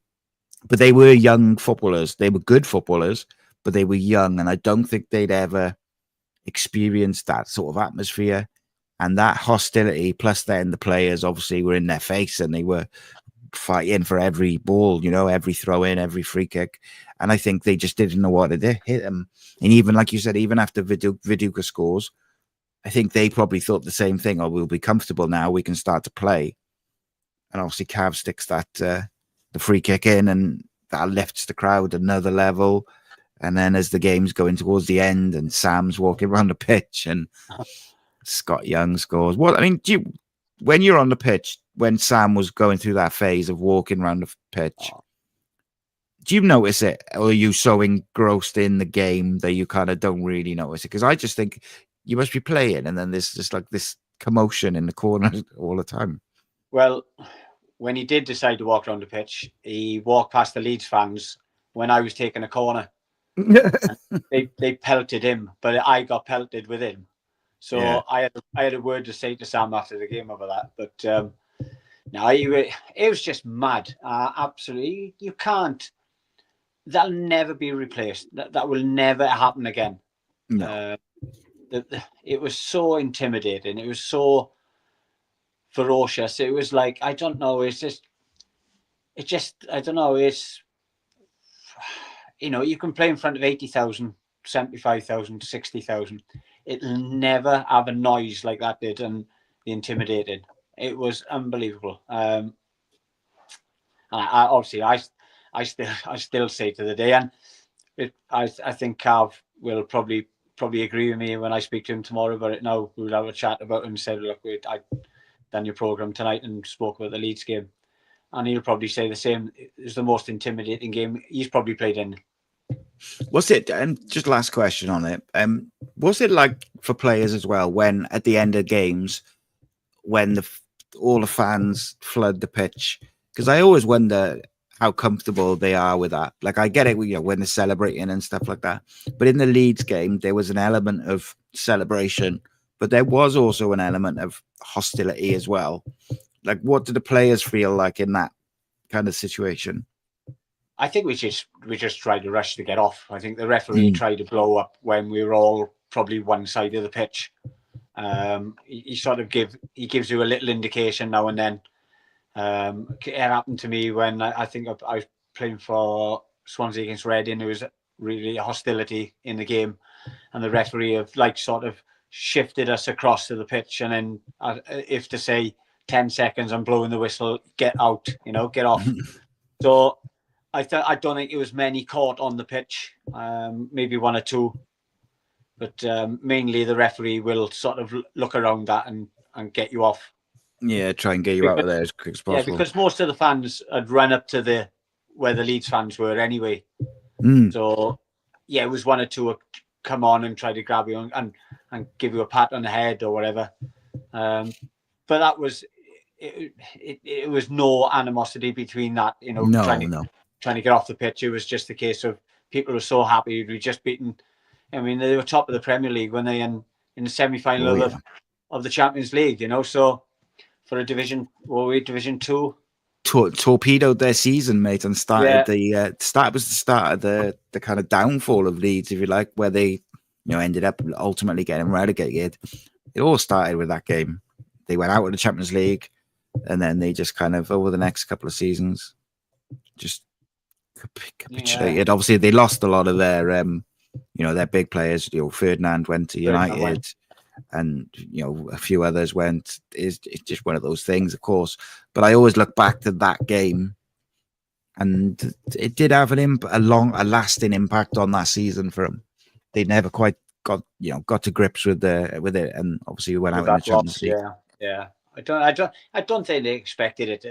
but they were young footballers. They were good footballers, but they were young, and I don't think they'd ever experienced that sort of atmosphere and that hostility. Plus, then the players obviously were in their face, and they were fighting for every ball, every throw in, every free kick. And I think they just didn't know what to do, hit them. And even, like you said, even after Viduka scores, I think they probably thought the same thing. Oh, we'll be comfortable now. We can start to play. And obviously Cav sticks that the free kick in, and that lifts the crowd another level. And then as the game's going towards the end, and Sam's walking around the pitch, and Scott Young scores. When you're on the pitch, when Sam was going through that phase of walking around the pitch, do you notice it, or are you so engrossed in the game that you kind of don't really notice it? Because I just think you must be playing, and then there's just like this commotion in the corner all the time. Well, when he did decide to walk around the pitch, he walked past the Leeds fans when I was taking a corner. they pelted him, but I got pelted with him. So yeah. I had a word to say to Sam after the game over that. But no, it was just mad. Absolutely, you can't. That'll never be replaced. That will never happen again. No. It was so intimidating. It was so ferocious. It was like, I don't know. I don't know. It's, you can play in front of 80,000 75,000, 60,000. It'll never have a noise like that did and be intimidating. It was unbelievable. And I still say to the day, and I think Cav will probably agree with me when I speak to him tomorrow about it. Now we'll have a chat about him. Said, look, I done your program tonight and spoke about the Leeds game, and he'll probably say the same. It's the most intimidating game he's probably played in. Was it? And just last question on it. Was it like for players as well when at the end of games, when all the fans flood the pitch? Because I always wonder how comfortable they are with that. Like I get it, when they're celebrating and stuff like that. But in the Leeds game, there was an element of celebration, but there was also an element of hostility as well. Like, what do the players feel like in that kind of situation? I think we just tried to rush to get off. I think the referee tried to blow up when we were all probably one side of the pitch. He sort of gives you a little indication now and then. It happened to me when I think I was playing for Swansea against Reading. There was really a hostility in the game, and the referee have sort of shifted us across to the pitch, and then if to say 10 seconds, I'm blowing the whistle, get out, get off. So I don't think it was many caught on the pitch, maybe one or two, but mainly the referee will sort of look around that and get you off. Yeah, try and get you out of there as quick as possible. Yeah, because most of the fans had run up to where the Leeds fans were anyway. So yeah, it was one or two come on and try to grab you and give you a pat on the head or whatever. But that was it was no animosity between that, trying to get off the pitch. It was just a case of people were so happy we'd just beaten. I mean, they were top of the Premier League when they in the semi-final of the Champions League, so for a Division 2. Torpedoed their season, mate, and started the start of the kind of downfall of Leeds, if you like, where they ended up ultimately getting relegated. It all started with that game. They went out of the Champions League, and then they just kind of over the next couple of seasons just capitulated. Yeah. Obviously, they lost a lot of their their big players. Ferdinand went to United. And a few others went. It's just one of those things, of course. But I always look back to that game, and it did have a lasting impact on that season for them. They never quite got to grips with it, and obviously went out in the Champions League. Yeah. I don't think they expected it,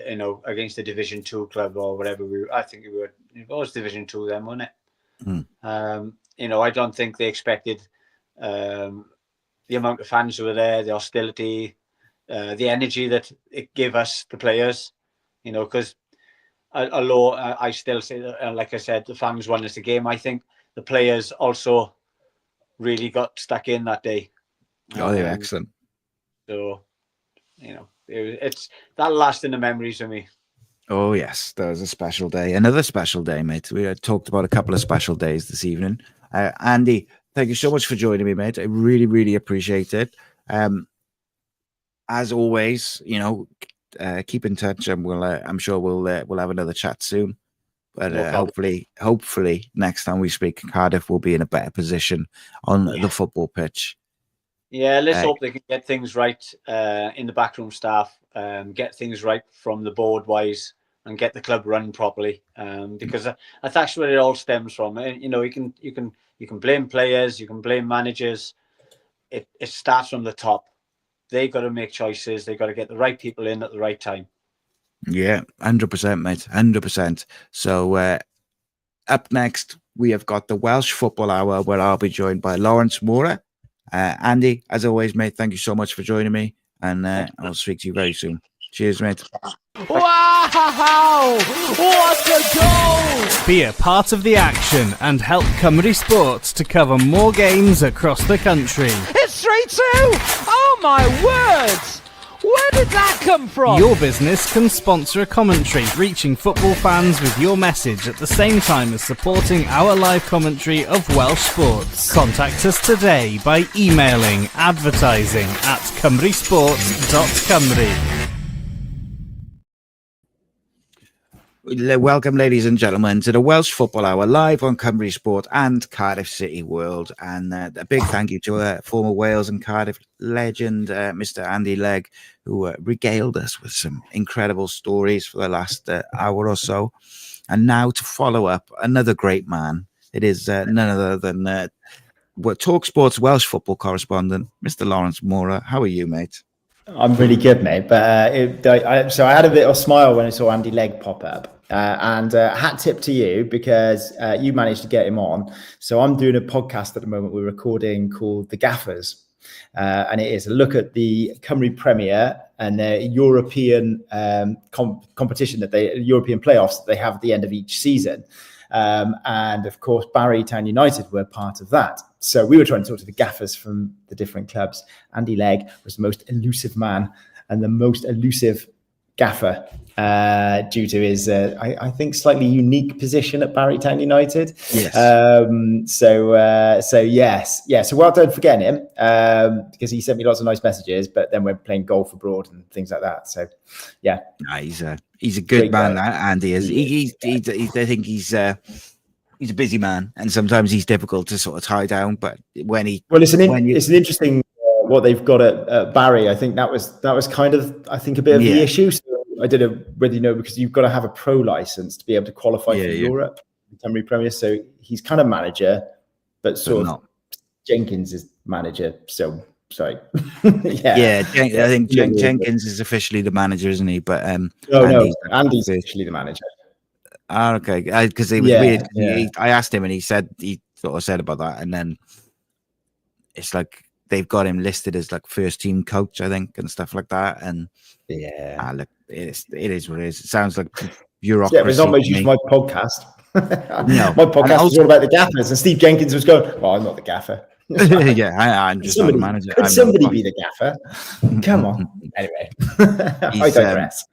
against a Division 2 club or whatever. I think it was Division 2 then, wasn't it? I don't think they expected. The amount of fans who were there, the hostility, the energy that it gave us, the players, because although I still say that, like I said, the fans won us the game, I think the players also really got stuck in that day. Oh, they're excellent. So, it's that last in the memories of me. Oh, yes, that was a special day. Another special day, mate. We had talked about a couple of special days this evening. Andy, thank you so much for joining me, mate. I really, really appreciate it. As always, keep in touch, and I'm sure we'll have another chat soon. But hopefully, next time we speak, Cardiff will be in a better position on the football pitch. Yeah, let's hope they can get things right in the backroom staff, get things right from the board wise, and get the club run properly. Because that's where it all stems from. You can blame players, you can blame managers. It starts from the top. They got to make choices. They got to get the right people in at the right time. Yeah, 100%, mate, 100%. So up next, we have got the Welsh Football Hour, where I'll be joined by Lawrence Mora. Andy, as always, mate, thank you so much for joining me, and I'll speak to you very soon. Cheers, mate. Wow! What a goal! Be a part of the action and help Cymru Sports to cover more games across the country. It's 3-2! Oh my words! Where did that come from? Your business can sponsor a commentary, reaching football fans with your message at the same time as supporting our live commentary of Welsh sports. Contact us today by emailing advertising@cymrusports.cymru. Welcome, ladies and gentlemen, to the Welsh Football Hour live on Cymru Sport and Cardiff City World. And a big thank you to former Wales and Cardiff legend, Mr. Andy Legg, who regaled us with some incredible stories for the last hour or so. And now to follow up, another great man. It is none other than TalkSport's Welsh football correspondent, Mr. Lawrence Mora. How are you, mate? I'm really good, mate. But so I had a bit of a smile when I saw Andy Legg pop up. And hat tip to you because you managed to get him on. So I'm doing a podcast at the moment we're recording called The Gaffers. And it is a look at the Cymru Premier and the European competition European playoffs that they have at the end of each season. And of course, Barry Town United were part of that. So we were trying to talk to the gaffers from the different clubs. Andy Legg was the most elusive man and the most elusive gaffer due to his, I think, slightly unique position at Barry Town United. Yes. So yes. Yeah. So well done for getting him because he sent me lots of nice messages, but then we're playing golf abroad and things like that. So, yeah. Nah, he's a good man, that Andy is. I think he's a busy man, and sometimes he's difficult to sort of tie down. But it's an interesting what they've got at Barry. I think that was kind of a bit of the issue. So I don't know whether you know, because you've got to have a pro license to be able to qualify for Europe, the Cymru Premier. So he's kind of manager, but sort of Jenkins is manager. So sorry, I think Jenkins is officially the manager, isn't he? But Andy's officially the manager. Ah, okay. Because it was weird. I asked him, and he sort of said about that, and then it's like they've got him listed as like first team coach, I think, and stuff like that. And look, it is what it is. It sounds like bureaucracy. Yeah, but it's not much use my podcast. No, my podcast was all about the gaffers, and Steve Jenkins was going, "Well, I'm not the gaffer." I'm just not the manager. Could somebody be the gaffer? Come on. Anyway, I digress.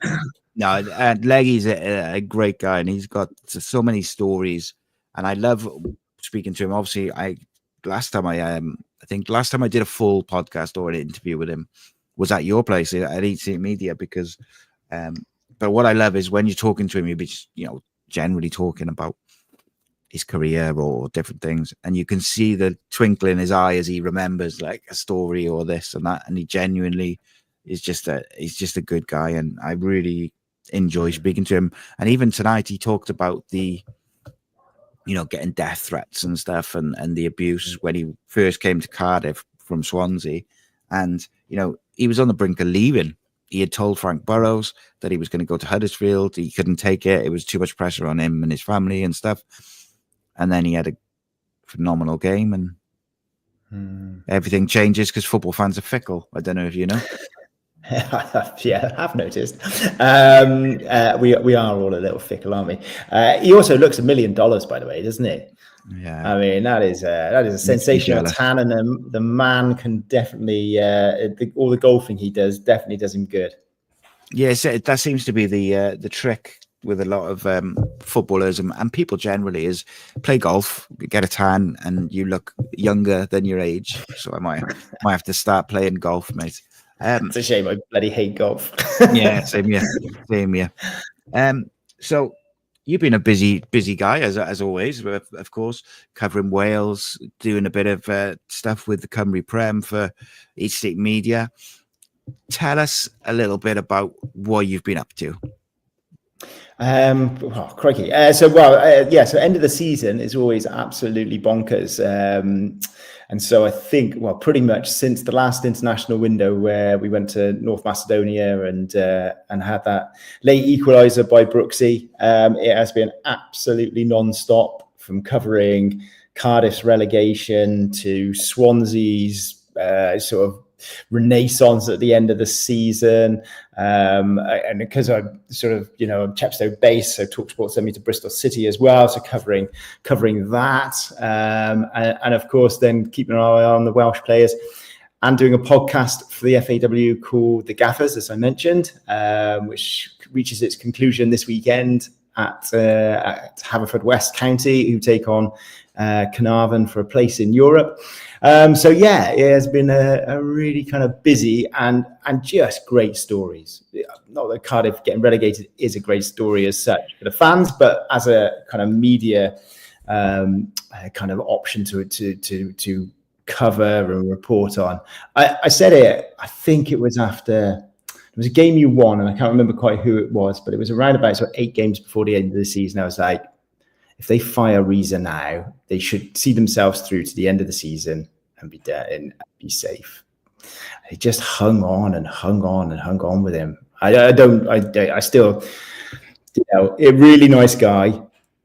No, Leggy's a great guy, and he's got so many stories, and I love speaking to him. Obviously, last time I did a full podcast or an interview with him was at your place at EC Media, because but what I love is when you're talking to him, you'll be generally talking about his career or different things, and you can see the twinkle in his eye as he remembers like a story or this and that, and he genuinely is just a good guy, and I really enjoy speaking to him. And even tonight he talked about the getting death threats and stuff and the abuse when he first came to Cardiff from Swansea, and he was on the brink of leaving. He had told Frank Burrows that he was going to go to Huddersfield. He couldn't take it. It was too much pressure on him and his family and stuff. And then he had a phenomenal game, and everything changes because football fans are fickle. I don't know if you know. Yeah, I've noticed. We are all a little fickle, aren't we? He also looks $1 million, by the way, doesn't he? Yeah. I mean, that is a sensational tan, and the man can definitely all the golfing he does definitely does him good. Yes, that seems to be the trick with a lot of footballers and people generally is play golf, get a tan, and you look younger than your age. So I might have to start playing golf, mate. It's a shame. I bloody hate golf. Yeah, same here. So you've been a busy guy as always, of course, covering Wales, doing a bit of stuff with the Cymru Prem for East State Media. Tell us a little bit about what you've been up to. Crikey. So end of the season is always absolutely bonkers. And so I think, pretty much since the last international window where we went to North Macedonia and had that late equaliser by Brooksy, it has been absolutely non-stop, from covering Cardiff's relegation to Swansea's sort of renaissance at the end of the season, and because I'm sort of Chepstow based, so TalkSport sent me to Bristol City as well, so covering that, and of course then keeping an eye on the Welsh players and doing a podcast for the FAW called The Gaffers, as I mentioned, which reaches its conclusion this weekend. at Haverfordwest County, who take on Carnarvon for a place in Europe. So yeah, it has been a really kind of busy and just great stories. Not that Cardiff getting relegated is a great story as such for the fans, but as a kind of media kind of option to cover and report on. I said it, I think it was after, it was a game you won, and I can't remember quite who it was, but it was around about 8 games before the end of the season. I was like, if they fire Rhys now, they should see themselves through to the end of the season and be done and be safe. They just hung on and hung on and hung on with him. I still, a really nice guy.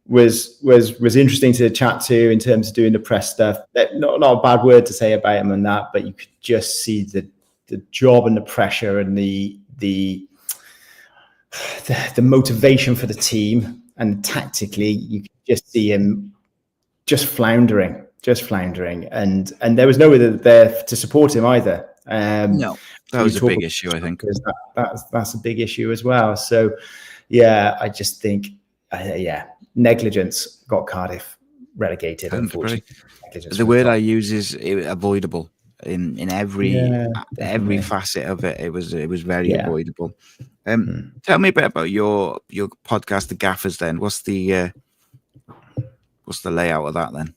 Was interesting to chat to in terms of doing the press stuff. Not a bad word to say about him and that, but you could just see the job and the pressure and the motivation for the team, and tactically you could just see him just floundering, and there was nobody there to support him either. No, that was a big issue, I think. That's a big issue as well. So yeah, I just think negligence got Cardiff relegated. Unfortunately, the word I use is avoidable in every facet of it. It was very avoidable. Tell me a bit about your podcast, The Gaffers. Then what's the layout of that then?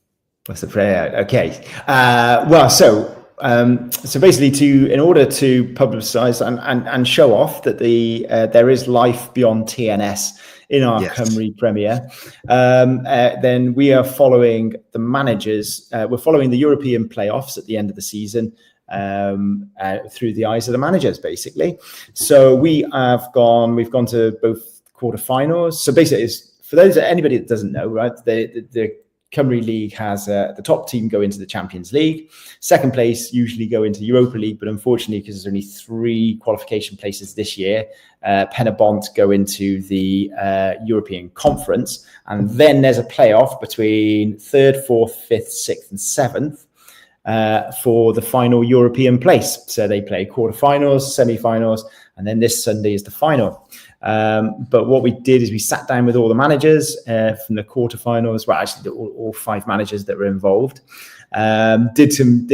What's the layout? Okay. So basically, in order to publicise and show off that there is life beyond TNS in our Cymru Premier, then we are following the managers. We're following the European playoffs at the end of the season through the eyes of the managers, basically. So we've gone to both quarterfinals. So basically, for anybody that doesn't know, right, the Cymru League has the top team go into the Champions League. Second place usually go into Europa League, but unfortunately, because there's only 3 qualification places this year, Pen y Bont go into the European Conference. And then there's a playoff between 3rd, 4th, 5th, 6th and 7th for the final European place. So they play quarterfinals, semi-finals, and then this Sunday is the final. But what we did is we sat down with all the managers from the quarterfinals. Well, actually, all 5 managers that were involved. Did some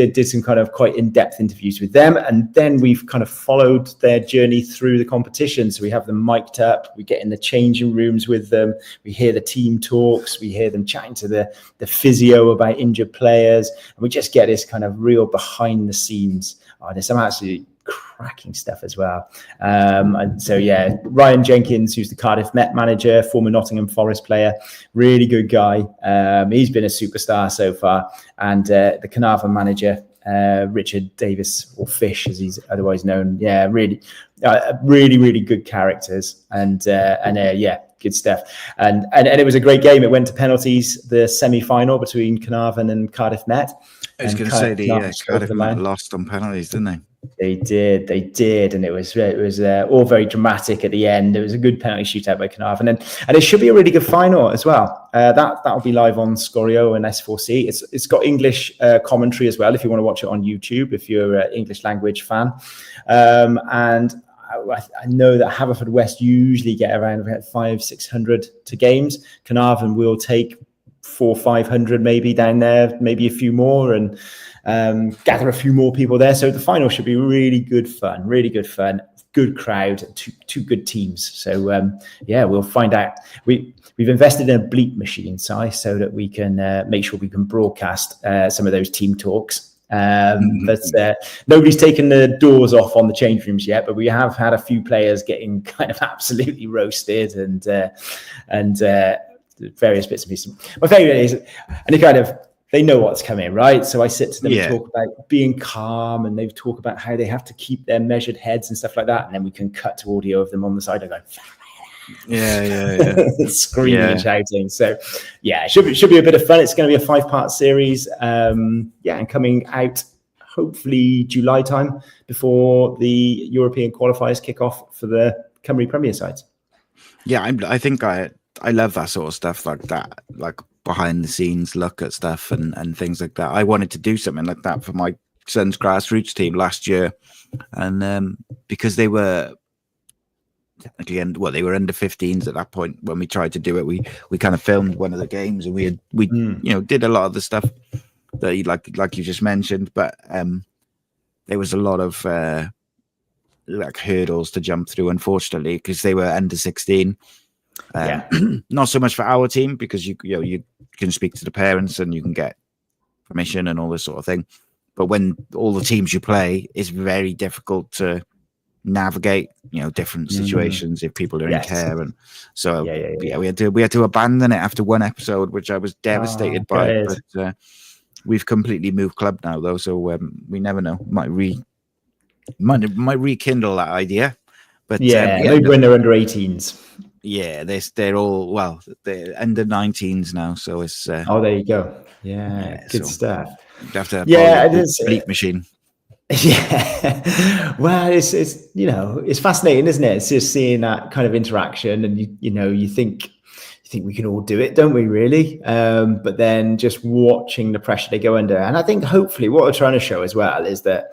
kind of quite in-depth interviews with them, and then we've kind of followed their journey through the competition. So we have them mic'd up. We get in the changing rooms with them. We hear the team talks. We hear them chatting to the physio about injured players, and we just get this kind of real behind the scenes. There's some absolutely cracking stuff as well. And so Ryan Jenkins, who's the Cardiff Met manager, former Nottingham Forest player, really good guy. He's been a superstar so far. And the Carnarvon manager, Richard Davis, or Fish as he's otherwise known, really good characters, and good stuff. And it was a great game. It went to penalties, the semi-final between Carnarvon and Cardiff Met. I was going to say Cardiff Met lost on penalties, didn't they? They did, and it was all very dramatic at the end. It was a good penalty shootout by Carnarvon, and it should be a really good final as well. That'll be live on Scorio and S4C. It's got English commentary as well if you want to watch it on YouTube if you're an English language fan. And I know that Haverfordwest usually get around 500-600 to games. Carnarvon will take 400-500 maybe down there, maybe a few more, and gather a few more people there. So the final should be really good fun, good crowd, two good teams. So we'll find out. We've invested in a bleep machine, so that we can make sure we can broadcast some of those team talks. But nobody's taken the doors off on the change rooms yet, but we have had a few players getting kind of absolutely roasted and various bits and pieces. My favorite is, and they know what's coming, right? So I sit to them and talk about being calm, and they talk about how they have to keep their measured heads and stuff like that. And then we can cut to audio of them on the side and go, screaming and shouting. So it should be a bit of fun. It's going to be a 5-part series, and coming out hopefully July time before the European qualifiers kick off for the Cymru Premier sides. I think I love that sort of stuff, like that, like behind the scenes look at stuff and things like that. I wanted to do something like that for my son's grassroots team last year, and because they were technically, and they were under 15s at that point when we tried to do it. We kind of filmed one of the games, and we did a lot of the stuff that you like you just mentioned, but there was a lot of like hurdles to jump through, unfortunately, because they were under 16. Not so much for our team, because you can speak to the parents and you can get permission and all this sort of thing. But when all the teams you play, it's very difficult to navigate, different situations if people are in care, and so we had to abandon it after one episode, which I was devastated by. But we've completely moved club now, though, so we never know. Might rekindle that idea. But maybe when they're under 18s. Yeah, they're all they're under 19s now, so it's. There you go. Yeah, good stuff. You have to it is bleep machine. Yeah, well, it's it's fascinating, isn't it? It's just seeing that kind of interaction, and you think we can all do it, don't we? Really, but then just watching the pressure they go under, and I think hopefully what we're trying to show as well is that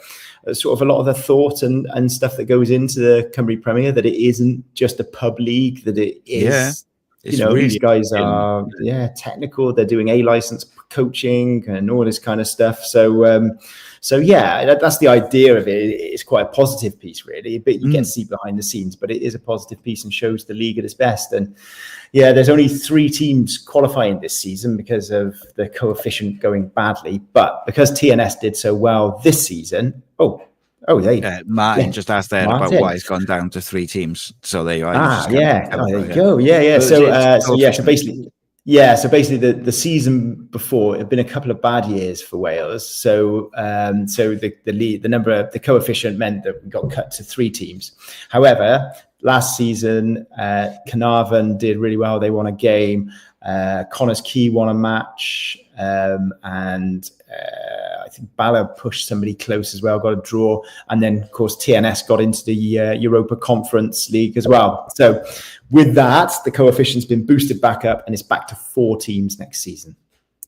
sort of a lot of the thought and stuff that goes into the Cymru Premier, that it isn't just a pub league, that it is. Really, these guys are technical. They're doing A license coaching and all this kind of stuff. So that's the idea of it. It's quite a positive piece, really. But you get to see behind the scenes, but it is a positive piece and shows the league at its best. And there's only 3 teams qualifying this season because of the coefficient going badly. But because TNS did so well this season, Martin just asked there about why it's gone down to 3 teams. So there you are. There you go. So basically, the season before, it had been a couple of bad years for Wales. So the coefficient meant that we got cut to 3 teams. However, last season, Carnarvon did really well. They won a game. Connors Key won a match, and I think Bala pushed somebody close as well, got a draw, and then of course TNS got into the Europa Conference League as well. So with that, the coefficient's been boosted back up, and it's back to 4 teams next season.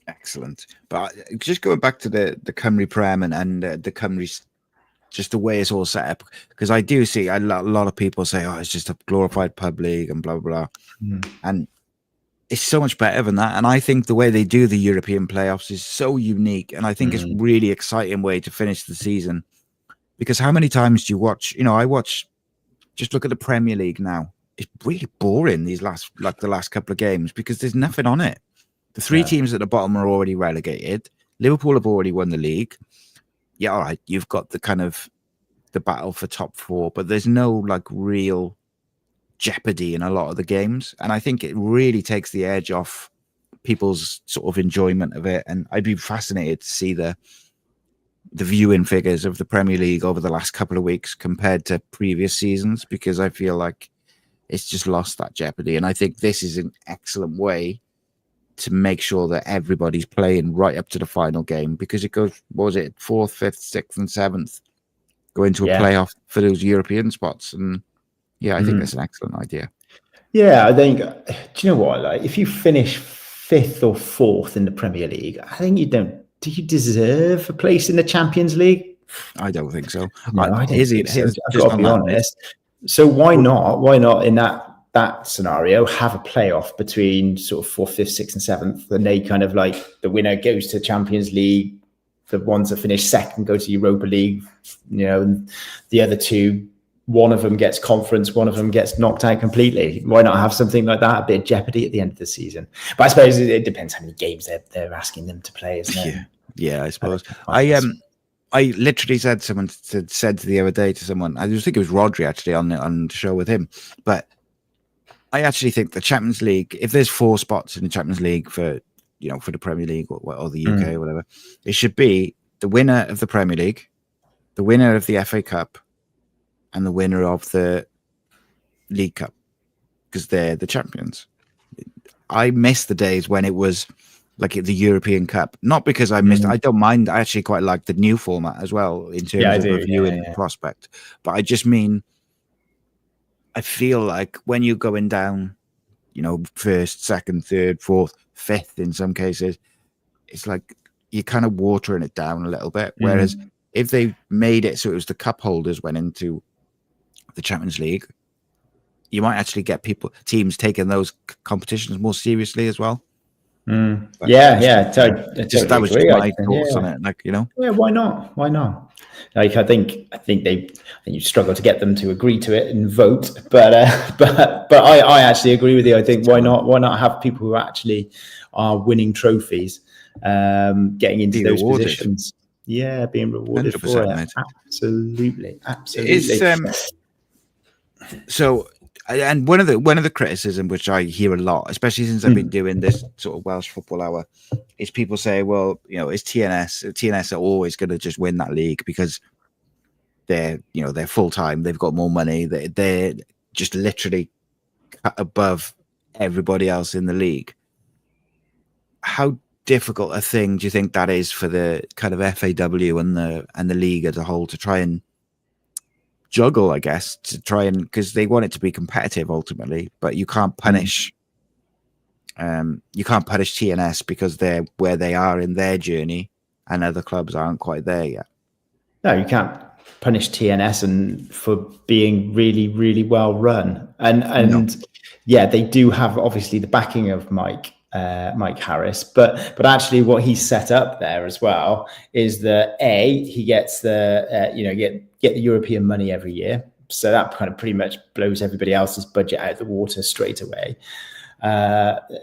Excellent. But just going back to the Cymru Prem and the Cymru, just the way it's all set up, because I do see a lot of people say, it's just a glorified pub league and blah blah blah, and it's so much better than that. And I think the way they do the European playoffs is so unique. And I think it's a really exciting way to finish the season. Because how many times do you watch? Just look at the Premier League now. It's really boring, the last couple of games, because there's nothing on it. The 3 teams at the bottom are already relegated. Liverpool have already won the league. Yeah, all right. You've got the kind of the battle for top 4, but there's no real jeopardy in a lot of the games, and I think it really takes the edge off people's sort of enjoyment of it. And I'd be fascinated to see the viewing figures of the Premier League over the last couple of weeks compared to previous seasons, because I feel like it's just lost that jeopardy. And I think this is an excellent way to make sure that everybody's playing right up to the final game, because it goes, 4th, 5th, 6th and 7th go into a playoff for those European spots. And I think that's an excellent idea. Yeah, I think, do you know what? If you finish 5th or 4th in the Premier League, I think do you deserve a place in the Champions League? I don't think so. No, I don't think so. I've got to be honest. So why not? Why not in that scenario have a playoff between sort of 4th, 5th, 6th and 7th, and they kind of the winner goes to Champions League, the ones that finish second go to Europa League, and the other 2, one of them gets conference, one of them gets knocked out completely. Why not have something like that? A bit of jeopardy at the end of the season. But I suppose it depends how many games they're asking them to play, isn't it? Yeah, I suppose. I literally said the other day to someone, I just think it was Rhodri actually on the show with him, but I actually think the Champions League, if there's 4 spots in the Champions League for the Premier League or the UK or whatever, it should be the winner of the Premier League, the winner of the FA Cup, and the winner of the League Cup, because they're the champions. I miss the days when it was like the European Cup, not because I missed. I don't mind. I actually quite like the new format as well in terms of reviewing prospect. But I just mean, I feel like when you're going down, 1st, 2nd, 3rd, 4th, 5th in some cases, it's like you're kind of watering it down a little bit. Whereas if they made it so it was the cup holders went into the Champions League, you might actually get teams taking those competitions more seriously as well. Yeah. That was just my thoughts on it. Like, yeah, why not? Like, I think you struggle to get them to agree to it and vote, but I actually agree with you. I think why not have people who actually are winning trophies, getting into those positions? Yeah, being rewarded for it. Mate. Absolutely. So, and one of the criticism which I hear a lot, especially since I've been doing this sort of Welsh Football Hour, is people say, well, is TNS are always going to just win that league because they're full time, they've got more money, they're just literally above everybody else in the league. How difficult a thing do you think that is for the kind of FAW and the league as a whole to try and juggle, I guess, because they want it to be competitive ultimately, but you can't punish TNS because they're where they are in their journey and other clubs aren't quite there yet. No, you can't punish TNS and for being really, really well run. And yeah, they do have obviously the backing of Mike Harris, but actually what he's set up there as well is that he gets the get the European money every year, so that kind of pretty much blows everybody else's budget out of the water straight away.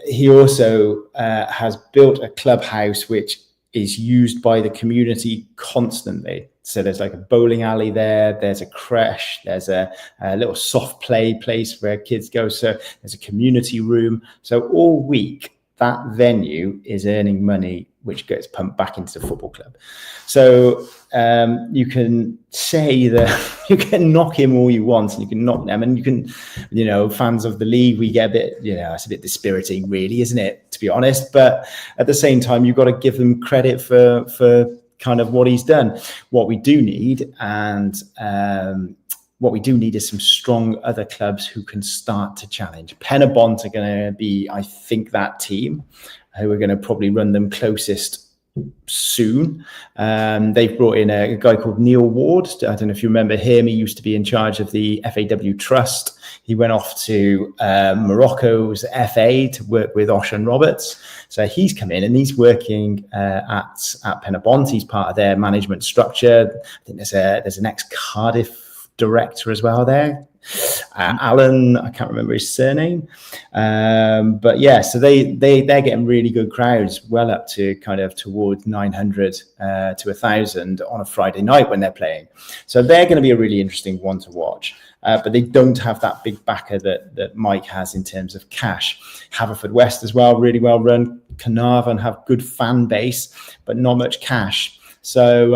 He also has built a clubhouse which is used by the community constantly. So there's like a bowling alley there, there's a creche, there's a little soft play place where kids go. So there's a community room. So all week, that venue is earning money, which gets pumped back into the football club. So you can say that you can knock him all you want, and you can knock them, and you can, fans of the league, we get a bit, it's a bit dispiriting, really, isn't it? To be honest, but at the same time, you've got to give him credit for kind of what he's done. What we do need, is some strong other clubs who can start to challenge. Penabont are going to be, I think, that team who are going to probably run them closest soon. They've brought in a guy called Neil Ward. I don't know if you remember him. He used to be in charge of the FAW Trust. He went off to Morocco's FA to work with Oshan Roberts. So he's come in and he's working at Penabont. He's part of their management structure. I think there's an ex-Cardiff director as well there, Alan, I can't remember his surname, but yeah, so they're getting really good crowds, well up to kind of towards 900 to 1,000 on a Friday night when they're playing. So they're going to be a really interesting one to watch, but they don't have that big backer that Mike has in terms of cash. Haverfordwest as well, really well run. Carnarvon have good fan base, but not much cash. So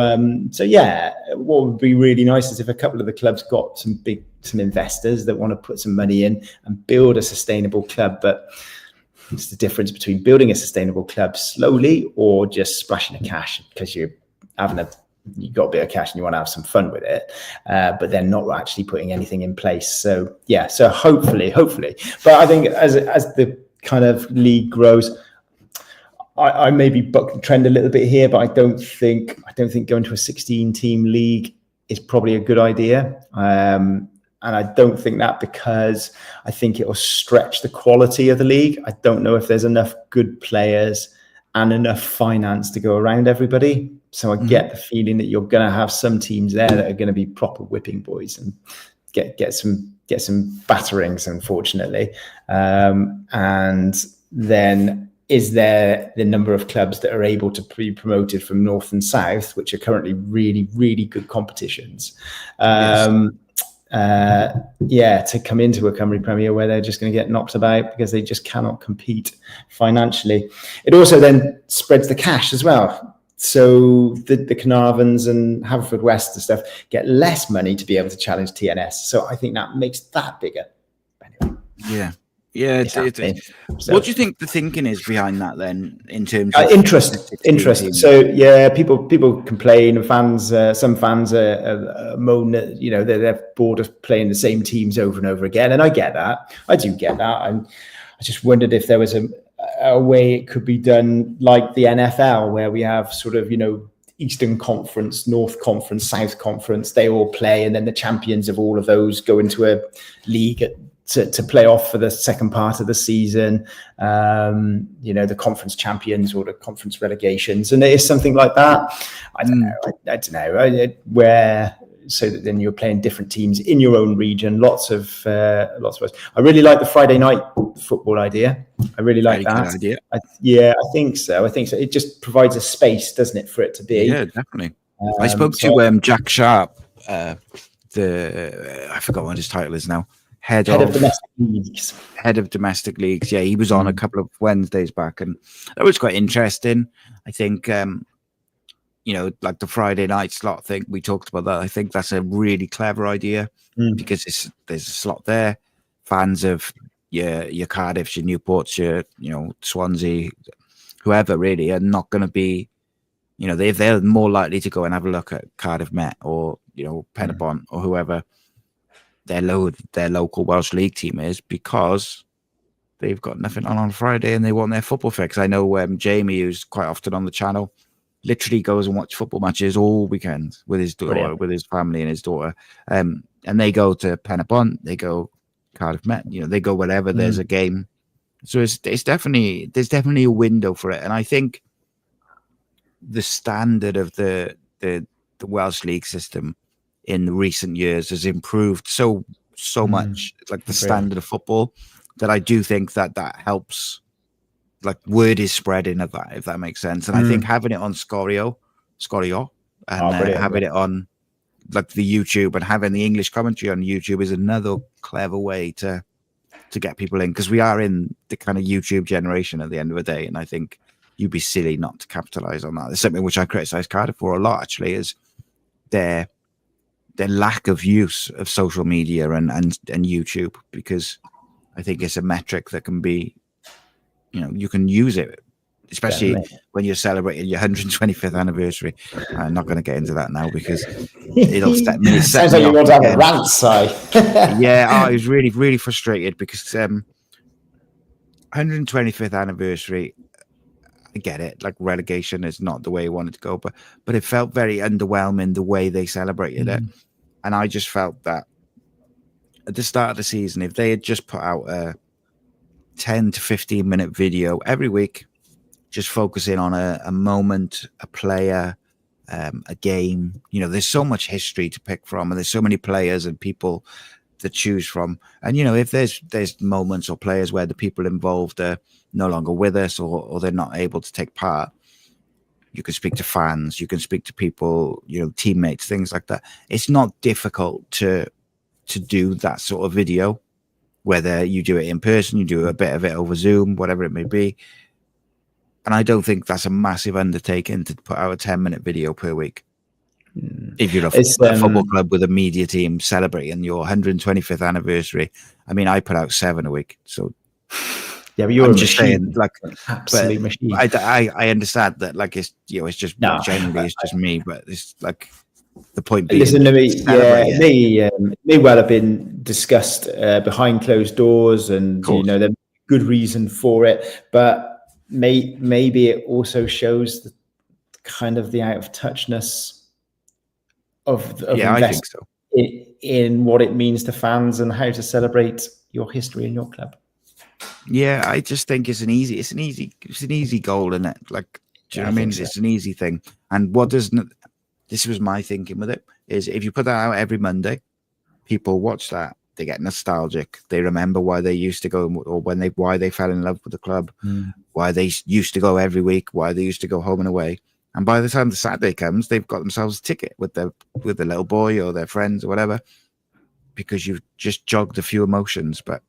yeah, what would be really nice is if a couple of the clubs got some investors that want to put some money in and build a sustainable club. But it's the difference between building a sustainable club slowly or just splashing the cash because you've got a bit of cash and you want to have some fun with it, but they're not actually putting anything in place. So yeah, so hopefully, but I think as the kind of league grows, I maybe buck the trend a little bit here, but I don't think going to a 16-team league is probably a good idea. And I don't think that because I think it will stretch the quality of the league. I don't know if there's enough good players and enough finance to go around everybody. So I get the feeling that you're going to have some teams there that are going to be proper whipping boys and get some batterings, unfortunately. And then is there the number of clubs that are able to be promoted from North and South, which are currently really, really good competitions? To come into a Cymru Premier where they're just going to get knocked about because they just cannot compete financially. It also then spreads the cash as well. So the Carnarvons and Haverfordwest and stuff get less money to be able to challenge TNS. So I think that makes that bigger. Anyway. Yeah. So, what do you think the thinking is behind that then, in terms of interest? So yeah, people complain, and fans. Some fans are moan that they're bored of playing the same teams over and over again, and I get that. I do get that, and I just wondered if there was a way it could be done like the NFL, where we have sort of Eastern Conference, North Conference, South Conference. They all play, and then the champions of all of those go into a league at to play off for the second part of the season, the conference champions or the conference relegations. And it is something like that. I don't know, where, so that then you're playing different teams in your own region, lots of us. I really like the Friday night football idea. I really like that. Good idea. I think so. It just provides a space, doesn't it, for it to be? Yeah, definitely. I spoke to Jack Sharp, I forgot what his title is now. Head of domestic leagues. Head of domestic leagues. Yeah, he was on a couple of Wednesdays back, and that was quite interesting. I think, like the Friday night slot thing, we talked about that. I think that's a really clever idea because there's a slot there. Fans of your Cardiffs, your Newports, your Swansea, whoever really are not going to be, they're more likely to go and have a look at Cardiff Met or Penabont or whoever their local Welsh League team is, because they've got nothing on Friday and they want their football fix. I know Jamie, who's quite often on the channel, literally goes and watch football matches all weekend with his daughter, with his family and his daughter. And they go to Penabont, they go Cardiff Met, they go wherever there's a game. So there's definitely a window for it. And I think the standard of the Welsh League system in recent years has improved so much, like the standard of football, that I do think that helps. Like, word is spreading of that, if that makes sense. And I think having it on Scorio, and having it on like the YouTube and having the English commentary on YouTube is another clever way to get people in, because we are in the kind of YouTube generation at the end of the day. And I think you'd be silly not to capitalize on that. It's something which I criticize Cardiff for a lot, actually, is their lack of use of social media and YouTube, because I think it's a metric that can be, you can use it, especially when you're celebrating your 125th anniversary. I'm not going to get into that now because it'll set me. Sounds like you want to have a rant, Si. Yeah, I was really, really frustrated because 125th anniversary, I get it. Like, relegation is not the way you wanted to go, but it felt very underwhelming the way they celebrated it. And I just felt that at the start of the season, if they had just put out a 10 to 15 minute video every week, just focusing on a moment, a player, a game, there's so much history to pick from, and there's so many players and people to choose from. And, if there's moments or players where the people involved are no longer with us or they're not able to take part, you can speak to fans, you can speak to people, teammates, things like that. It's not difficult to do that sort of video, whether you do it in person, you do a bit of it over Zoom, whatever it may be. And I don't think that's a massive undertaking to put out a 10-minute video per week. If you're a football club with a media team celebrating your 125th anniversary, I mean, I put out 7 a week. So yeah, but you're I'm just saying, like, absolute machine. I understand that, like, it's it's just generally it's just me, but it's like the point being. Listen to me, it may well have been discussed behind closed doors, and there's good reason for it, but maybe it also shows the kind of the out of touchness of I think so. in what it means to fans and how to celebrate your history in your club. Yeah, I just think it's an easy goal, isn't it? Like, do you know what I mean? So. It's an easy thing. And this was my thinking with it, is if you put that out every Monday, people watch that, they get nostalgic, they remember why they used to go, or why they fell in love with the club, why they used to go every week, why they used to go home and away. And by the time the Saturday comes, they've got themselves a ticket with the little boy or their friends or whatever, because you've just jogged a few emotions. But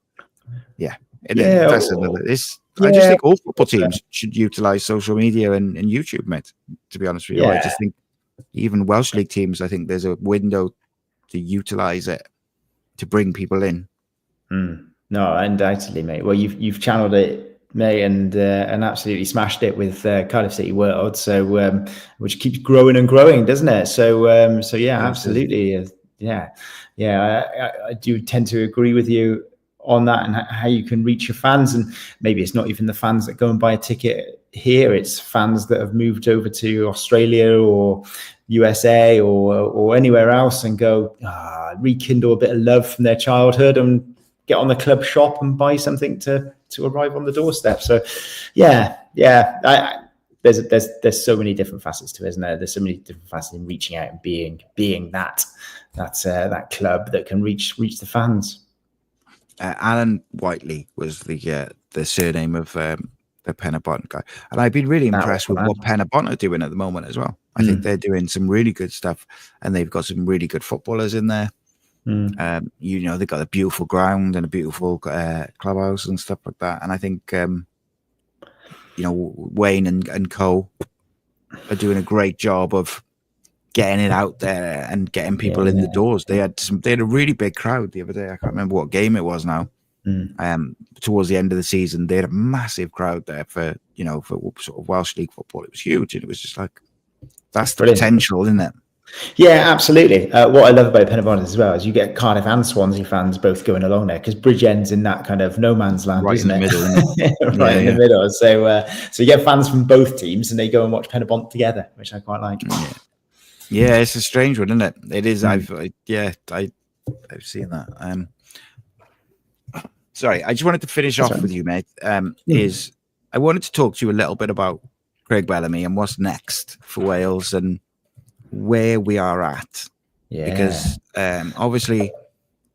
that's another. I just think all football teams should utilize social media and YouTube, mate. To be honest with you, I just think even Welsh League teams, I think there's a window to utilize it to bring people in. No, undoubtedly, mate. Well, you've channeled it, mate, and absolutely smashed it with Cardiff City World. So which keeps growing and growing, doesn't it? So absolutely, I do tend to agree with you on that, and how you can reach your fans. And maybe it's not even the fans that go and buy a ticket here, it's fans that have moved over to Australia or USA or anywhere else and go rekindle a bit of love from their childhood and get on the club shop and buy something to arrive on the doorstep. So, there's so many different facets to it, isn't there? There's so many different facets in reaching out and being that club that can reach the fans. Alan Whiteley was the surname of the Penabont guy, and I've been really impressed with what Penabont are doing at the moment as well. I think they're doing some really good stuff, and they've got some really good footballers in there. They've got a beautiful ground and a beautiful clubhouse and stuff like that. And I think Wayne and Co are doing a great job of getting it out there and getting people in the doors. They had a really big crowd the other day. I can't remember what game it was now. Towards the end of the season, they had a massive crowd there for sort of Welsh League football. It was huge, and it was just like, that's the potential, isn't it? Yeah, absolutely. What I love about Penabont as well is you get Cardiff and Swansea fans both going along there, because Bridgend's in that kind of no man's land, right, isn't in the it? middle, isn't it? Right in the middle. So you get fans from both teams, and they go and watch Penabont together, which I quite like. Yeah, it's a strange one, isn't it? It is. I've seen that. Sorry, I just wanted to finish off with you, mate. Is I wanted to talk to you a little bit about Craig Bellamy and what's next for Wales and where we are at. Yeah. Because obviously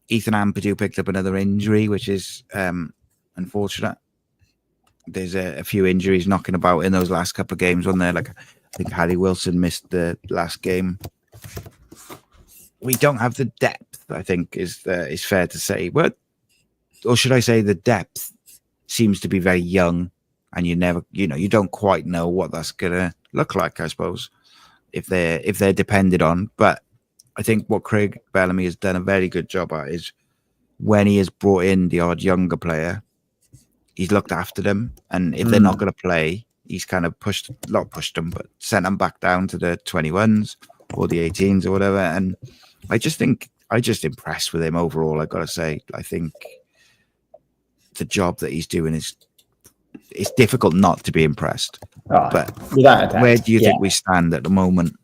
Ethan Ampadu picked up another injury, which is unfortunate. There's a few injuries knocking about in those last couple of games, wasn't there? Like, I think Harry Wilson missed the last game. We don't have the depth, I think, is fair to say. Or should I say the depth seems to be very young, and you don't quite know what that's gonna look like, I suppose, if they're depended on. But I think what Craig Bellamy has done a very good job at is when he has brought in the odd younger player, he's looked after them, and if they're not going to play, he's kind of not pushed them, but sent them back down to the 21s or the 18s or whatever. And I just impressed with him overall. I got to say, I think the job that he's doing it's difficult not to be impressed. But where do you think we stand at the moment?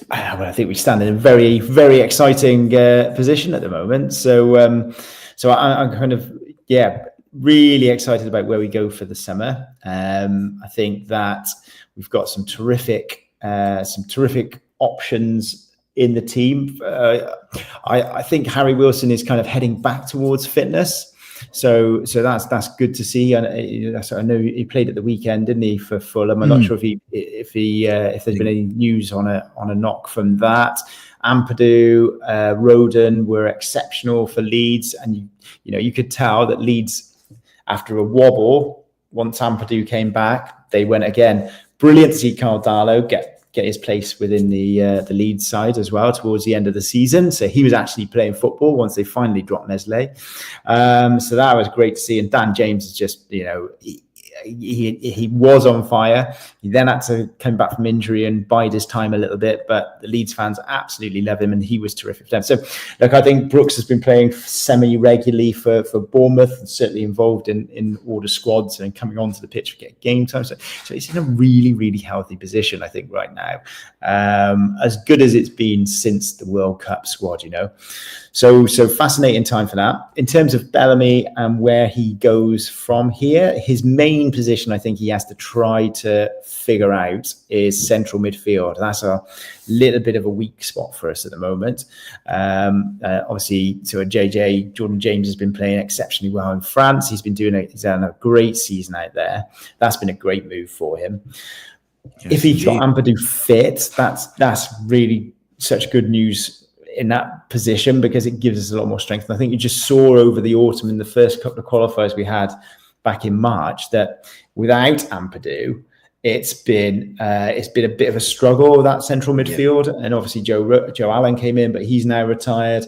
Well, I think we stand in a very, very exciting position at the moment. So I'm kind of, really excited about where we go for the summer. I think that we've got some terrific options in the team. I think Harry Wilson is kind of heading back towards fitness. So that's good to see. And I know he played at the weekend, didn't he, for Fulham? I'm not sure if there's been any news on a knock from that. Ampadu, Roden were exceptional for Leeds, and you could tell that Leeds, after a wobble, once Ampadu came back, they went again. Brilliant to see Carl Darlow get his place within the Leeds side as well towards the end of the season. So he was actually playing football once they finally dropped Nestle. So that was great to see. And Dan James is just, he was on fire. He then had to come back from injury and bide his time a little bit, but the Leeds fans absolutely love him, and he was terrific for them. So look, I think Brooks has been playing semi-regularly for Bournemouth, and certainly involved in all the squads and coming onto the pitch for game time. So it's in a really, really healthy position, I think, right now. As good as it's been since the World Cup squad, So fascinating time for that. In terms of Bellamy and where he goes from here, his main position I think he has to try to figure out is central midfield. That's a little bit of a weak spot for us at the moment. Obviously, so Jordan James has been playing exceptionally well in France. He's done a great season out there. That's been a great move for him. Yes, if he's got Ampadu fit, that's really such good news in that position, because it gives us a lot more strength. And I think you just saw over the autumn in the first couple of qualifiers we had back in March that without Ampadu, it's been a bit of a struggle with that central midfield. Yeah. And obviously Joe Allen came in, but he's now retired.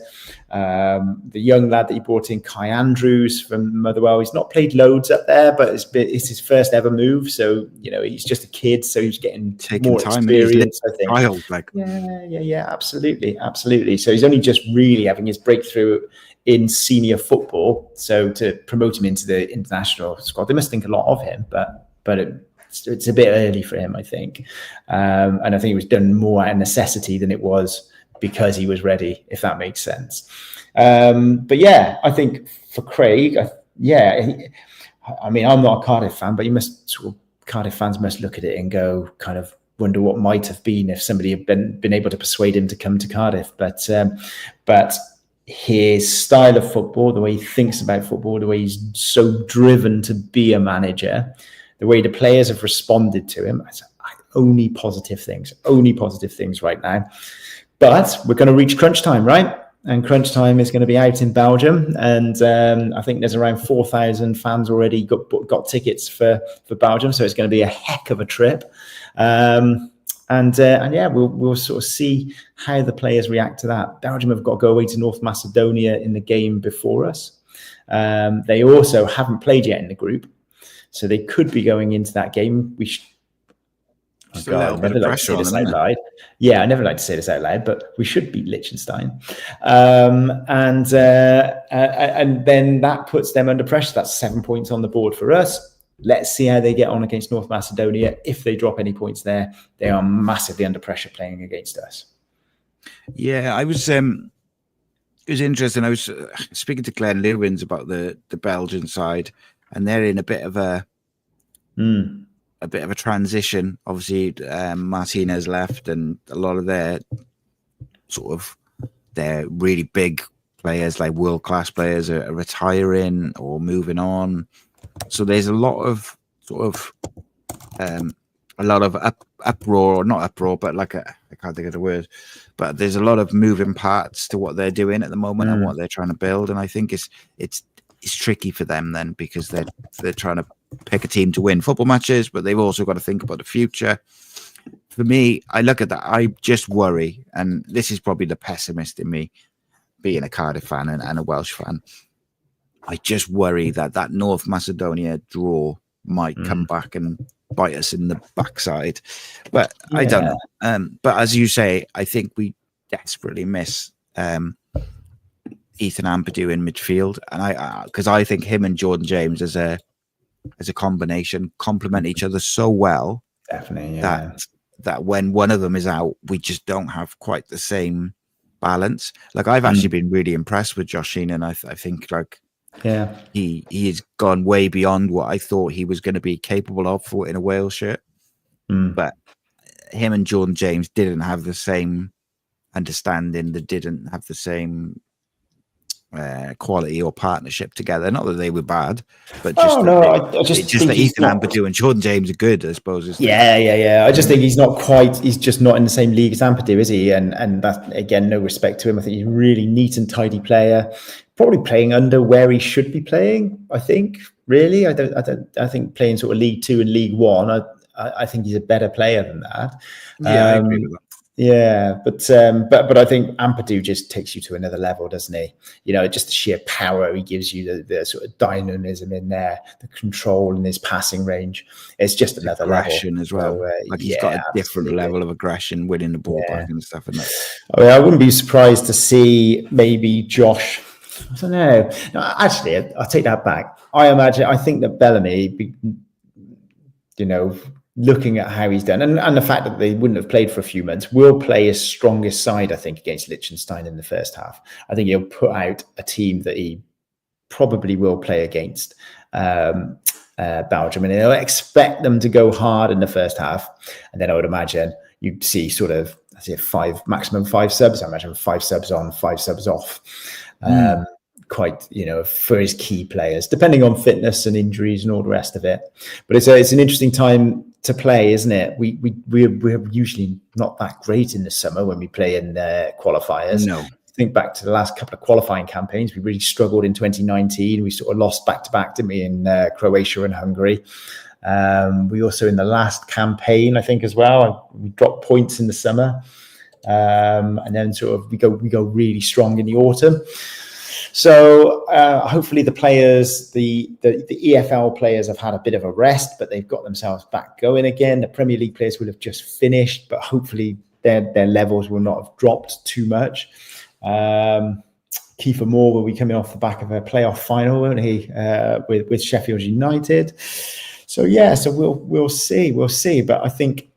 The young lad that he brought in, Kai Andrews from Motherwell, he's not played loads up there, but it's his first ever move. So, he's just a kid, so he's getting more time, experience, I think. Child, Yeah, absolutely. So he's only just really having his breakthrough in senior football. So to promote him into the international squad, they must think a lot of him, but it's a bit early for him, I think. And I think it was done more out of necessity than it was because he was ready, if that makes sense. But yeah, I think for Craig, I mean, I'm not a Cardiff fan, but Cardiff fans must look at it and go, kind of wonder what might have been if somebody had been able to persuade him to come to Cardiff. But his style of football, the way he thinks about football, the way he's so driven to be a manager, the way the players have responded to him, only positive things right now. But we're going to reach crunch time, right? And crunch time is going to be out in Belgium, and I think there's around 4,000 fans already got tickets for Belgium, so it's going to be a heck of a trip. And yeah, we'll sort of see how the players react to that. Belgium have got to go away to North Macedonia in the game before us. They also haven't played yet in the group, so they could be going into that game. I never like to say this out loud. Yeah, I never like to say this out loud, but we should beat Liechtenstein. And then that puts them under pressure. That's 7 points on the board for us. Let's see how they get on against North Macedonia. If they drop any points there, they are massively under pressure playing against us. Yeah, it was interesting. I was speaking to Glenn Lewins about the Belgian side, and they're in a bit of a transition. Obviously, Martinez left, and a lot of their really big players, like world-class players, are retiring or moving on. So there's a lot of uproar, or not uproar, but I can't think of the word, but there's a lot of moving parts to what they're doing at the moment and what they're trying to build. And I think it's tricky for them then, because they're trying to pick a team to win football matches, but they've also got to think about the future. For me, I look at that, I just worry, and this is probably the pessimist in me, being a Cardiff fan and a Welsh fan. I just worry that North Macedonia draw might come back and bite us in the backside. But yeah. I don't know. But as you say, I think we desperately miss Ethan Ampadu in midfield, and because I think him and Jordan James as a combination complement each other so well. Definitely, yeah. That when one of them is out, we just don't have quite the same balance. Like, I've actually been really impressed with Josh Sheenan. I think he has gone way beyond what I thought he was going to be capable of for in a Wales shirt. But him and Jordan James didn't have the same understanding. They didn't have the same quality or partnership together. Not that they were bad, but just that Ethan Ampadu and Jordan James are good, I suppose. Yeah. I just think he's just not in the same league as Ampadu, is he? And that, again, no respect to him. I think he's a really neat and tidy player, probably playing under where he should be playing. I think, really, I think playing sort of League 2 and League 1. I think he's a better player than that. Yeah, I agree with that. Yeah, but I think Ampadu just takes you to another level, doesn't he? You know, just the sheer power he gives you, the sort of dynamism in there, the control in his passing range. It's just another aggression level as well. So, he's got a different level of aggression, winning the ball back and stuff. And that. I mean, I wouldn't be surprised to see maybe Josh. I don't know. No, actually, I'll take that back. I think that Bellamy, looking at how he's done and the fact that they wouldn't have played for a few months, will play his strongest side, I think, against Liechtenstein in the first half. I think he'll put out a team that he probably will play against Belgium, and he'll expect them to go hard in the first half. And then I would imagine you'd see maximum 5 subs. I imagine 5 subs on, 5 subs off. Quite, for his key players, depending on fitness and injuries and all the rest of it. But it's an interesting time to play, isn't it? We're usually not that great in the summer when we play in qualifiers. No. Think back to the last couple of qualifying campaigns. We really struggled in 2019. We sort of lost back-to-back, didn't we, in Croatia and Hungary. We also, in the last campaign, I think as well, we dropped points in the summer. And then sort of we go really strong in the autumn. So hopefully the players, the EFL players, have had a bit of a rest, but they've got themselves back going again. The Premier League players will have just finished, but hopefully their levels will not have dropped too much. Kiefer Moore will be coming off the back of a playoff final, won't he, with Sheffield United? So we'll see. But I think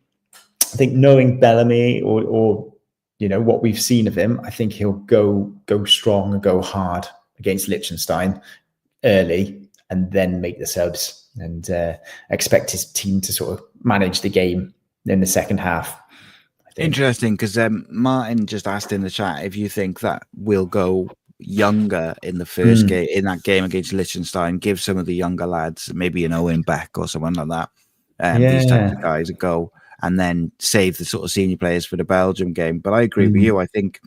knowing Bellamy or what we've seen of him, I think he'll go strong and go hard against Liechtenstein early, and then make the subs, and expect his team to sort of manage the game in the second half. Interesting, because Martin just asked in the chat if you think that we'll go younger in the first game, in that game against Liechtenstein, give some of the younger lads, maybe an Owen Beck or someone like that, these types of guys a go, and then save the sort of senior players for the Belgium game. But I agree with you. I think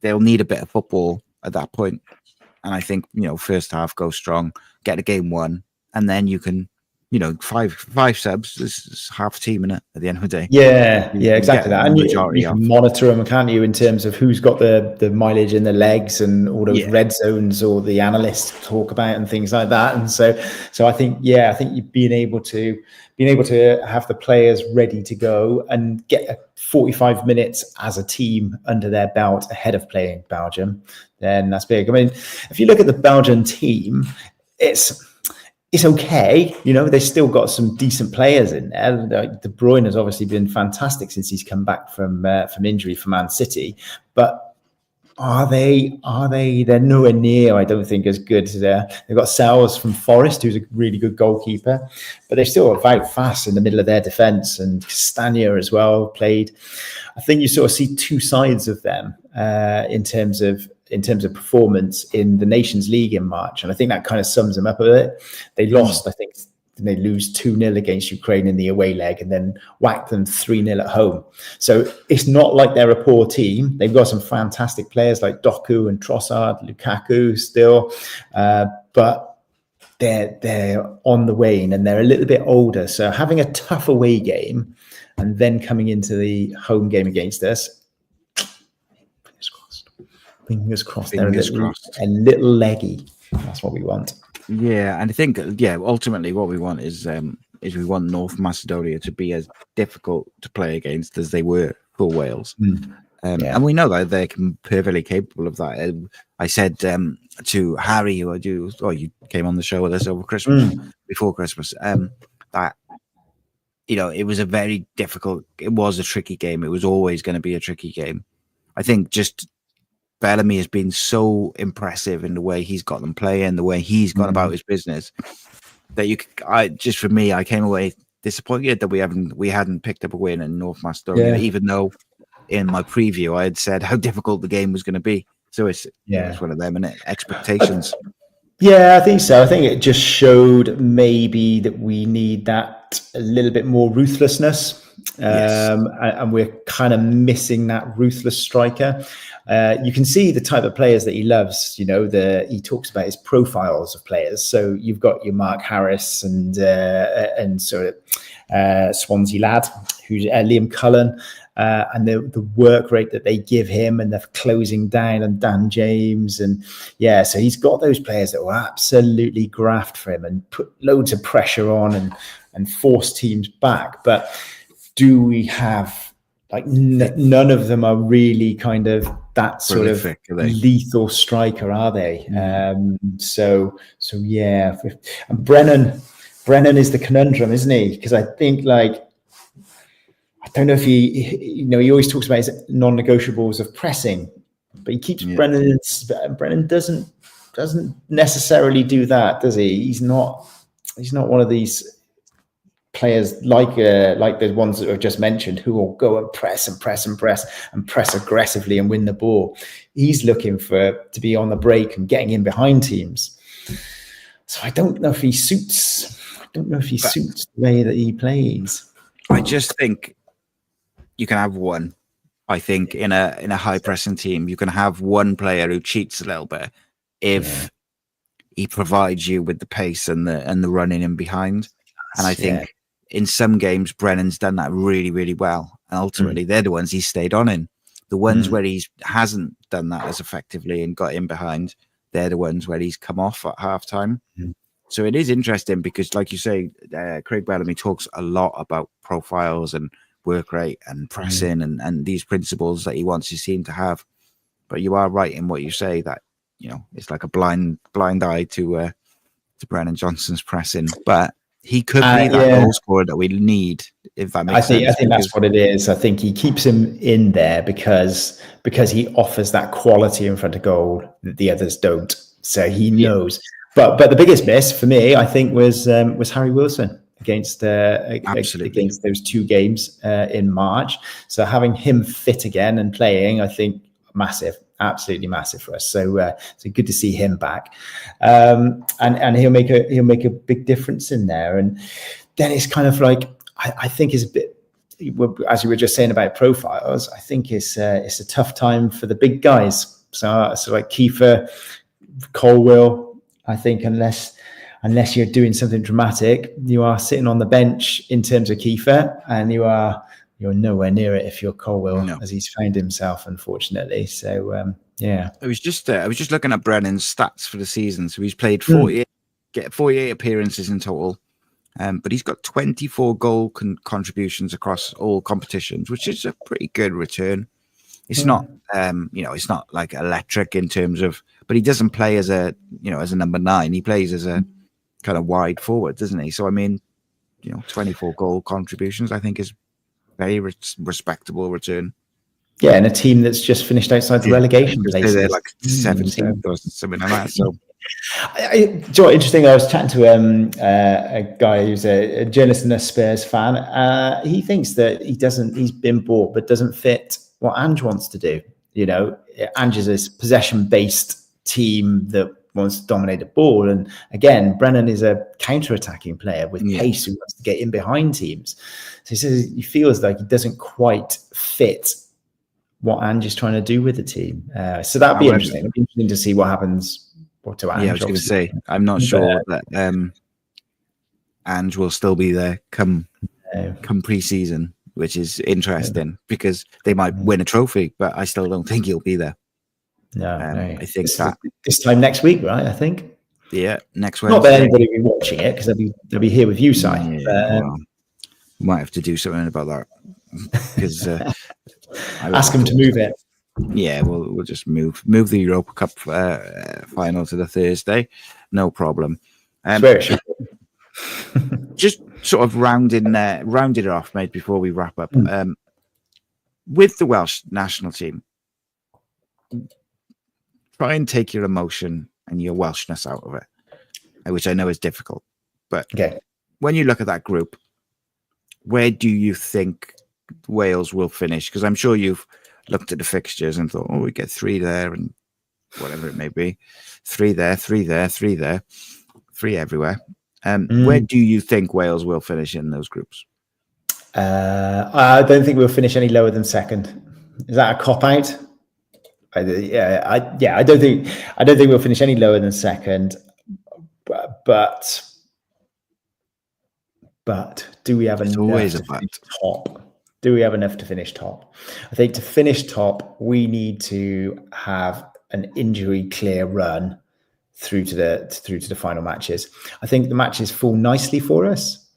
they'll need a bit of football at that point. And I think, first half, go strong, get the game won, and then you can, five subs is half a team in it at the end of the day. Yeah, exactly that. And you can monitor them, can't you, in terms of who's got the mileage in the legs and all those red zones, or the analysts talk about and things like that. And so I think you've been able to have the players ready to go and get 45 minutes as a team under their belt ahead of playing Belgium, then that's big. I mean, if you look at the Belgian team, it's okay. They've still got some decent players in there. Like De Bruyne has obviously been fantastic since he's come back from injury for Man City. But are they? They're nowhere near, I don't think, as good as they've got Sels from Forest, who's a really good goalkeeper, but they're still about fast in the middle of their defence, and Castagna as well played. I think you sort of see two sides of them in terms of performance in the Nations League in March. And I think that kind of sums them up a bit. They lost, I think they lose 2-0 against Ukraine in the away leg, and then whacked them 3-0 at home. So it's not like they're a poor team. They've got some fantastic players like Doku and Trossard, Lukaku still, but they're on the wane, and they're a little bit older. So having a tough away game and then coming into the home game against us, Fingers crossed. They're a little leggy. That's what we want. Yeah, and I think ultimately what we want is we want North Macedonia to be as difficult to play against as they were for Wales. And we know that they're perfectly capable of that. I said to Harry, you came on the show with us over Christmas, before Christmas, that it was it was a tricky game. It was always going to be a tricky game. I think just Bellamy has been so impressive in the way he's got them playing, the way he's gone about his business, that I came away disappointed that we hadn't picked up a win in North Macedonia, even though in my preview I had said how difficult the game was going to be. So it's one of them, and expectations. Yeah, I think so. I think it just showed maybe that we need that a little bit more ruthlessness. And we're kind of missing that ruthless striker. You can see the type of players that he loves. He talks about his profiles of players. So you've got your Mark Harris and sort of Swansea lad, who's Liam Cullen, and the work rate that they give him, and the closing down, and Dan James, and so he's got those players that will absolutely graft for him and put loads of pressure on and force teams back. But do we have none of them are really kind of that sort of lethal striker, are they? So and Brennan is the conundrum, isn't he? Because I think I don't know if he always talks about his non-negotiables of pressing, but he keeps Brennan doesn't necessarily do that, does he? He's not one of these players like the ones that I've just mentioned, who will go and press aggressively and win the ball. He's looking to be on the break and getting in behind teams. So I don't know if he suits the way that he plays. I just think you can have one. I think in a high pressing team, you can have one player who cheats a little bit if he provides you with the pace and the running in behind. And I think in some games, Brennan's done that really, really well. And ultimately, they're the ones he's stayed on in. The ones where he hasn't done that as effectively and got in behind, they're the ones where he's come off at halftime. So it is interesting because, like you say, Craig Bellamy talks a lot about profiles and work rate and pressing and these principles that he wants his team to have. But you are right in what you say, that it's like a blind eye to Brennan Johnson's pressing. But He could be that goal scorer that we need, if that makes sense. I think that's what it is. I think he keeps him in there because he offers that quality in front of goal that the others don't. So he knows. But the biggest miss for me, I think, was Harry Wilson against those 2 games in March. So having him fit again and playing, I think, massive. Absolutely massive for us. So good to see him back, and he'll make a big difference in there. And then it's kind of like I think is a bit, as you were just saying about profiles. I think it's a tough time for the big guys. So like Kiefer, Colwill. I think unless you're doing something dramatic, you are sitting on the bench in terms of Kiefer, and you're nowhere near it if you're Colwill, as he's found himself, unfortunately. So I was just looking at Brennan's stats for the season. So he's played 48 appearances in total, but he's got 24 goal contributions across all competitions, which is a pretty good return. It's not it's not like electric in terms of, but he doesn't play as a number 9. He plays as a kind of wide forward, doesn't he? So I mean, 24 goal contributions, I think, is very respectable return. Yeah, and a team that's just finished outside the relegation places. They're like 17th or something like that. So, interesting. I was chatting to a guy who's a journalist and a Spurs fan. He thinks that he's been bought, but doesn't fit what Ange wants to do. Ange is a possession-based team that wants to dominate the ball. And again, Brennan is a counter-attacking player with pace who wants to get in behind teams. So he says he feels like he doesn't quite fit what Ange is trying to do with the team. So that'd be interesting. It'd be interesting to see what happens to Ange. Yeah, I was going to say, I'm not sure that Ange will still be there come pre-season, which is interesting because they might win a trophy, but I still don't think he'll be there. No, I think this time next week, right? I think. Yeah, next Wednesday. Not that anybody will be watching it because they'll be here with you, Si. We might have to do something about that because ask them to move it. Yeah, we'll just move the Europa Cup final to the Thursday, no problem. Just sort of rounded it off, mate. Before we wrap up, with the Welsh national team, try and take your emotion and your Welshness out of it, which I know is difficult. But when you look at that group, where do you think Wales will finish? Because I'm sure you've looked at the fixtures and thought, we get 3 there and whatever it may be. 3 there, 3 there, 3 there, 3 everywhere. Where do you think Wales will finish in those groups? I don't think we'll finish any lower than second. Is that a cop-out? I don't think we'll finish any lower than second. But do we have enough to finish top? Do we have enough to finish top? I think to finish top, we need to have an injury-clear run through to the final matches. I think the matches fall nicely for us.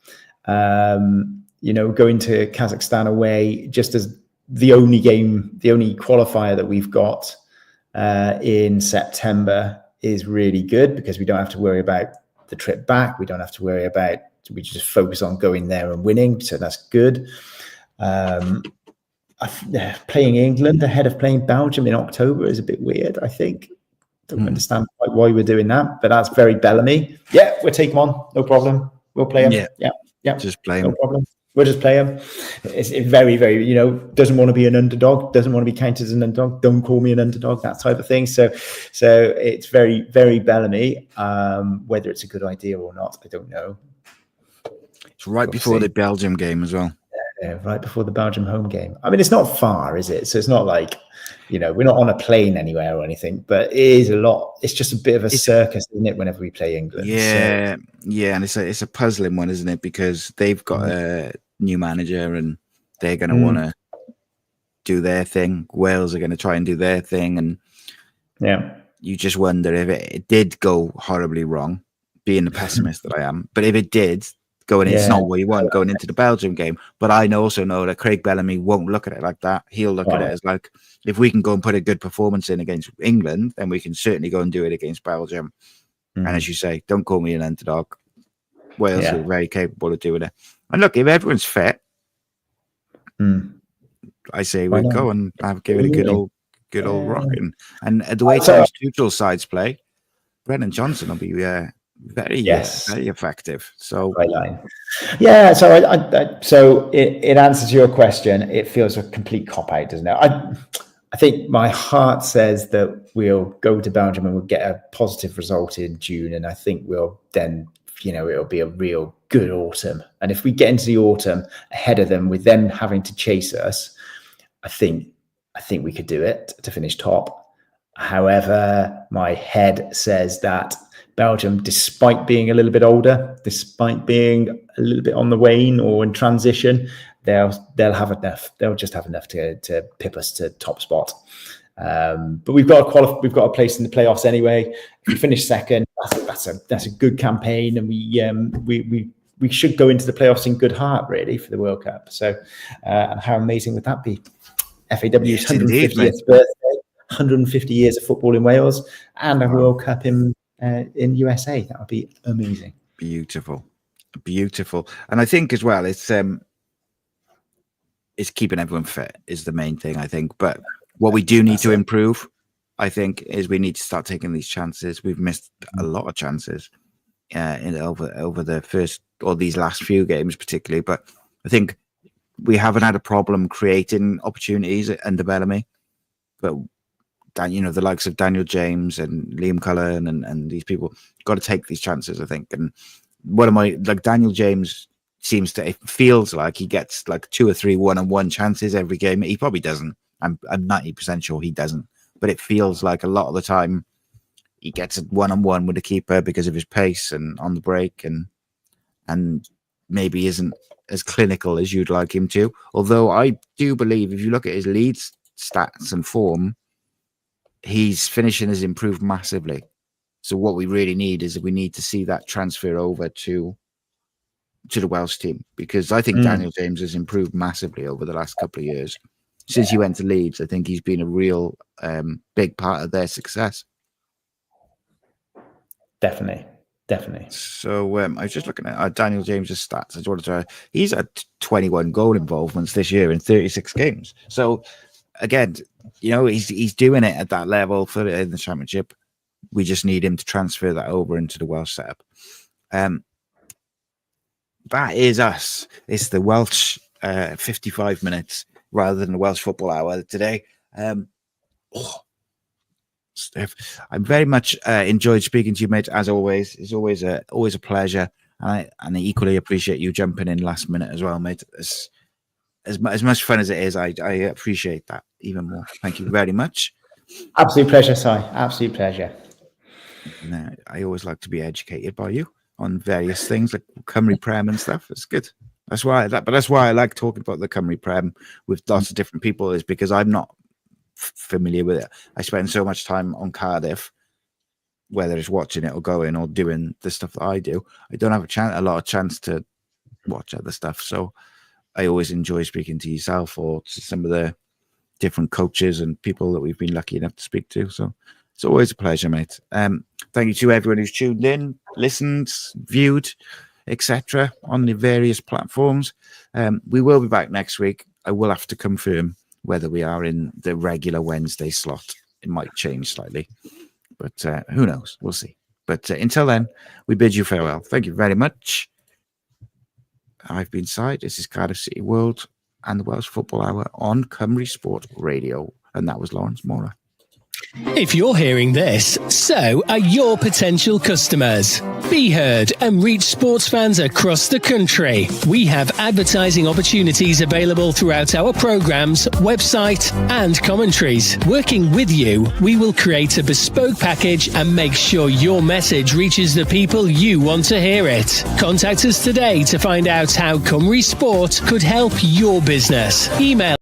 Going to Kazakhstan away, just as the only qualifier that we've got in September is really good because we don't have to worry about the trip back. We don't have to worry about. We just focus on going there and winning, so that's good. Playing England ahead of playing Belgium in October is a bit weird. I think. Don't understand quite why we're doing that, but that's very Bellamy. Yeah, we'll take him on, no problem. We'll play him. Yeah, just play him. No problem. We'll just play him. It's very, very, doesn't want to be an underdog, doesn't want to be counted as an underdog. Don't call me an underdog, that type of thing. So it's very, very Bellamy. Whether it's a good idea or not, I don't know. It's right before the Belgium game as well. Yeah, right before the Belgium home game. I mean, it's not far, is it? So it's not like, we're not on a plane anywhere or anything, but it is a lot. It's just a bit of a circus, isn't it, whenever we play England? Yeah, and it's a puzzling one, isn't it? Because they've got a new manager and they're going to want to do their thing. Wales are going to try and do their thing. And you just wonder if it did go horribly wrong, being the pessimist that I am. But if it did, it's not what you want going into the Belgium game. But I also know that Craig Bellamy won't look at it like that. He'll look at it as like, if we can go and put a good performance in against England, then we can certainly go and do it against Belgium. And as you say, don't call me an underdog. Wales are very capable of doing it. And look, if everyone's fit, I say we go and give it a good old rocking. And the way Thomas Tuchel's sides play, Brennan Johnson will be very effective. So yeah. So in answer to your question, it feels a complete cop out, doesn't it? I think my heart says that we'll go to Belgium and we'll get a positive result in June, and I think we'll then, it'll be a real good autumn. And if we get into the autumn ahead of them, with them having to chase us, I think we could do it to finish top. However, my head says that Belgium, despite being a little bit older, despite being a little bit on the wane or in transition, they'll have enough. They'll just have enough to pip us to top spot. But we've got a place in the playoffs anyway. If we finish second, that's a good campaign, and we should go into the playoffs in good heart, really, for the World Cup. So, and how amazing would that be? FAW's 150th birthday, 150 years of football in Wales, and a World Cup in USA. That would be amazing. Beautiful. And I think as well, it's keeping everyone fit is the main thing, I think. But what we do need to improve, I think, is we need to start taking these chances. We've missed a lot of chances over the first or these last few games, particularly. But I think we haven't had a problem creating opportunities under Bellamy. But the likes of Daniel James and Liam Cullen and these people got to take these chances, I think. And Daniel James it feels like he gets like 2 or 3 one-on-one chances every game. He probably doesn't. I'm 90% sure he doesn't. But it feels like a lot of the time he gets a one-on-one with the keeper because of his pace and on the break, and maybe isn't as clinical as you'd like him to. Although I do believe if you look at his Leeds stats and form, his finishing has improved massively. So what we really need is we need to see that transfer over to the Welsh team, because I think Daniel James has improved massively over the last couple of years. Since he went to Leeds, I think he's been a real big part of their success. Definitely. So I was just looking at Daniel James's stats. He's had 21 goal involvements this year in 36 games. So again, he's doing it at that level in the Championship. We just need him to transfer that over into the Welsh setup. That is us. It's the Welsh 55 minutes rather than the Welsh Football Hour today. Steph, I'm very much enjoyed speaking to you, mate. As always, it's always a pleasure. And I equally appreciate you jumping in last minute as well, mate. As much fun as it is, I appreciate that even more. Thank you very much. Absolute pleasure, Si. Absolute pleasure. No, I always like to be educated by you on various things like Cymru Prem and stuff. It's good. That's why I like talking about the Cymru Prem with lots of different people, is because I'm not familiar with it. I spend so much time on Cardiff, whether it's watching it or going or doing the stuff that I do. I don't have a lot of chance to watch other stuff. So I always enjoy speaking to yourself or to some of the different coaches and people that we've been lucky enough to speak to. So it's always a pleasure, mate. Thank you to everyone who's tuned in, listened, viewed, etc. on the various platforms. We will be back next week. I will have to confirm whether we are in the regular Wednesday slot. It might change slightly, but who knows? We'll see. But until then, we bid you farewell. Thank you very much. I've been Si. This is Cardiff City World and the Welsh Football Hour on Cymru Sport Radio. And that was Lawrence Mora. If you're hearing this, so are your potential customers. Be heard and reach sports fans across the country. We have advertising opportunities available throughout our programmes, website and commentaries. Working with you, we will create a bespoke package and make sure your message reaches the people you want to hear it. Contact us today to find out how Cymru Sport could help your business. Email